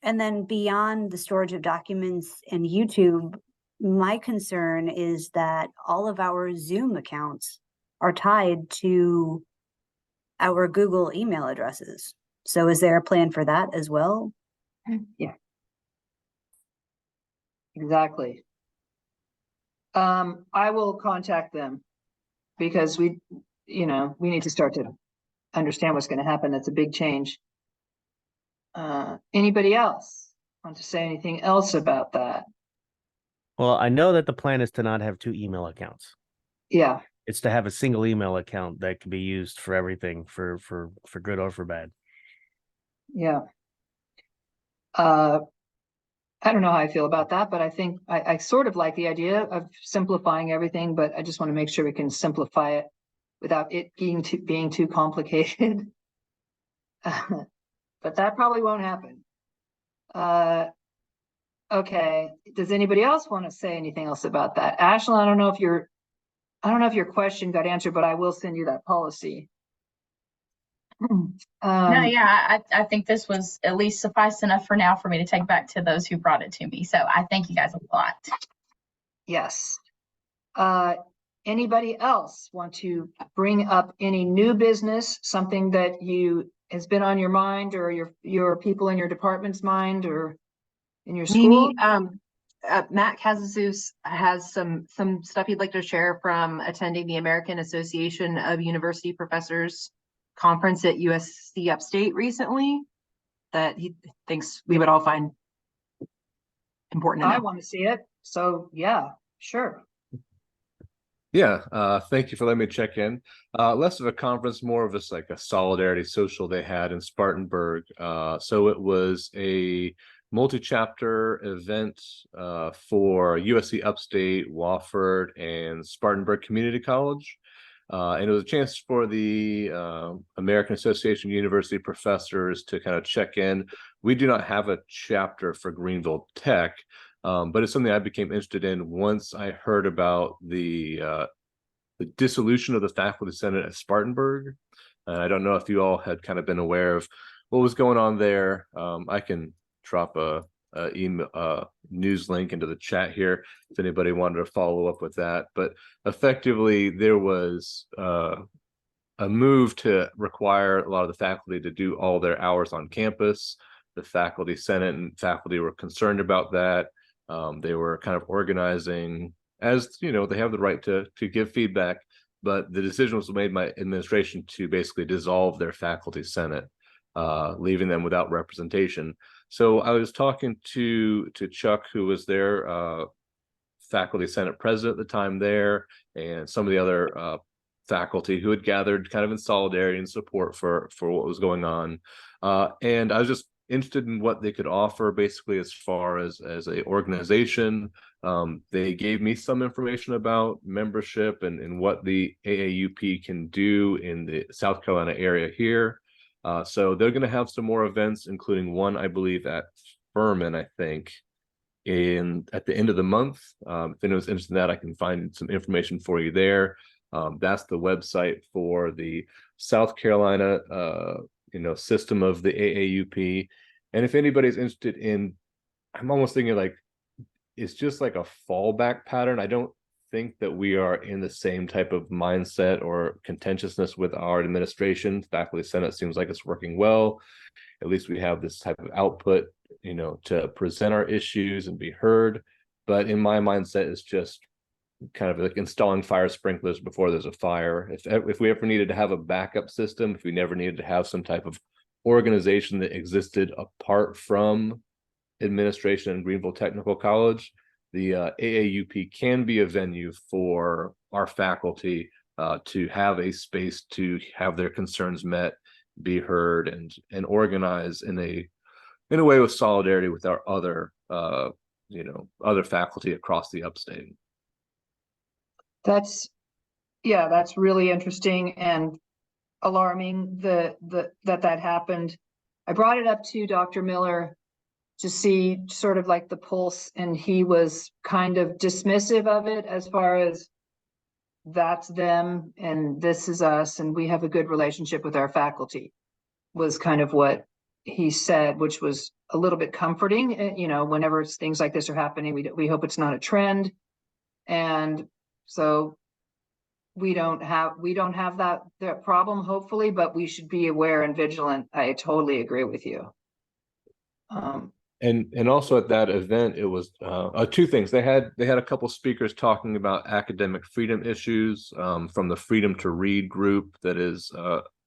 And then beyond the storage of documents and YouTube, my concern is that all of our Zoom accounts are tied to our Google email addresses. So is there a plan for that as well? Yeah. Exactly. I will contact them because we need to start to understand what's going to happen. That's a big change. Anybody else want to say anything else about that? Well, I know that the plan is to not have two email accounts. Yeah. It's to have a single email account that can be used for everything, for good or for bad. Yeah. I don't know how I feel about that, but I think I sort of like the idea of simplifying everything, but I just want to make sure we can simplify it without it being too complicated. But that probably won't happen. Okay. Does anybody else want to say anything else about that? Ashley, I don't know if your question got answered, but I will send you that policy. No, yeah, I think this was at least suffice enough for now for me to take back to those who brought it to me. So I thank you guys a lot. Yes. Anybody else want to bring up any new business, something that has been on your mind or your people in your department's mind or in your school? Matt Cazasus has some stuff he'd like to share from attending the American Association of University Professors conference at USC Upstate recently that he thinks we would all find important. I want to see it. So yeah, sure. Yeah, thank you for letting me check in. Less of a conference, more of a solidarity social they had in Spartanburg. So it was a multi-chapter event for USC Upstate, Wofford, and Spartanburg Community College. And it was a chance for the American Association of University Professors to kind of check in. We do not have a chapter for Greenville Tech, but it's something I became interested in once I heard about the dissolution of the Faculty Senate at Spartanburg. I don't know if you all had kind of been aware of what was going on there. I can drop a news link into the chat here if anybody wanted to follow up with that. But effectively, there was a move to require a lot of the faculty to do all their hours on campus. the faculty senate, and faculty were concerned about that. They were kind of organizing, as you know, they have the right to give feedback, but the decision was made by administration to basically dissolve their faculty senate, leaving them without representation. So I was talking to Chuck, who was their faculty senate president at the time there, and some of the other faculty who had gathered kind of in solidarity and support for what was going on. And I was just interested in what they could offer, basically, as far as a organization. They gave me some information about membership and what the AAUP can do in the South Carolina area here. So they're going to have some more events, including one, I believe, at Furman, I think, at the end of the month. If anyone's interested in that, I can find some information for you there. That's the website for the South Carolina system of the AAUP. And if anybody's interested in, I'm almost thinking like it's just like a fallback pattern. I don't think that we are in the same type of mindset or contentiousness with our administration. Faculty Senate seems like it's working well. At least we have this type of output, to present our issues and be heard. But in my mindset, it's just kind of like installing fire sprinklers before there's a fire. If we ever needed to have a backup system, if we never needed to have some type of organization that existed apart from administration and Greenville Technical College, the AAUP can be a venue for our faculty to have a space to have their concerns met, be heard, and organize in a way with solidarity with our other other faculty across the upstate. That's really interesting and alarming that happened. I brought it up to Dr. Miller to see sort of like the pulse, and he was kind of dismissive of it as far as that's them and this is us and we have a good relationship with our faculty, was kind of what he said, which was a little bit comforting. Whenever things like this are happening, we hope it's not a trend. And so we don't have that problem, hopefully, but we should be aware and vigilant. I totally agree with you. And also at that event, it was two things. They had a couple speakers talking about academic freedom issues from the Freedom to Read group that is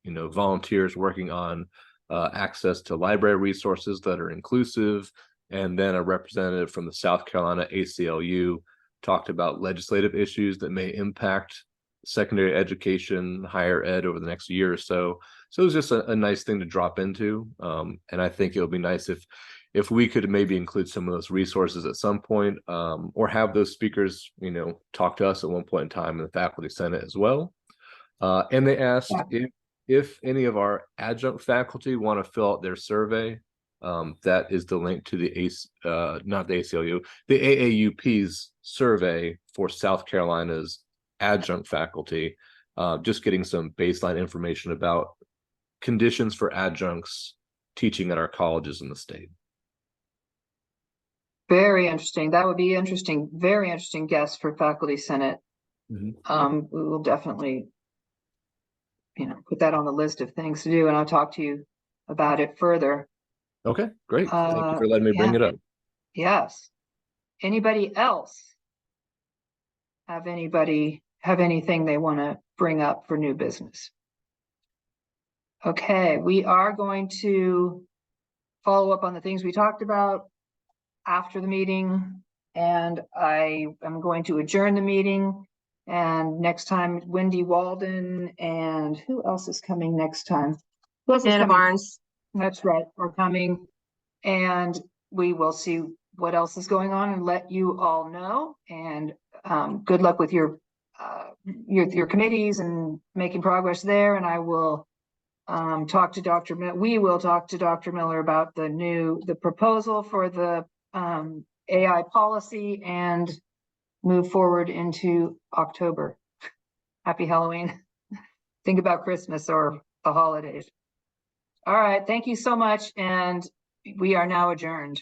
volunteers working on access to library resources that are inclusive. And then a representative from the South Carolina ACLU talked about legislative issues that may impact secondary education, higher ed over the next year or so. So it was just a nice thing to drop into. And I think it'll be nice if we could maybe include some of those resources at some point, or have those speakers, talk to us at one point in time in the faculty senate as well. And they asked if any of our adjunct faculty want to fill out their survey. That is the link to the not the ACLU, the AAUP's survey for South Carolina's adjunct faculty, just getting some baseline information about conditions for adjuncts teaching at our colleges in the state. Very interesting. That would be interesting. Very interesting guest for faculty senate. Mm-hmm. We will definitely, put that on the list of things to do, and I'll talk to you about it further. Okay, great. Thank you for letting me bring it up. Yes. Anybody else have anything they want to bring up for new business? Okay, we are going to follow up on the things we talked about after the meeting, and I am going to adjourn the meeting. And next time, Wendy Walden, and who else is coming next time? Anna Barnes. That's right, are coming, and we will see what else is going on and let you all know. And good luck with your committees and making progress there. And I will talk to Dr. Miller. We will talk to Dr. Miller about the proposal for the AI policy and move forward into October. Happy Halloween. Think about Christmas or the holidays. All right, thank you so much, and we are now adjourned.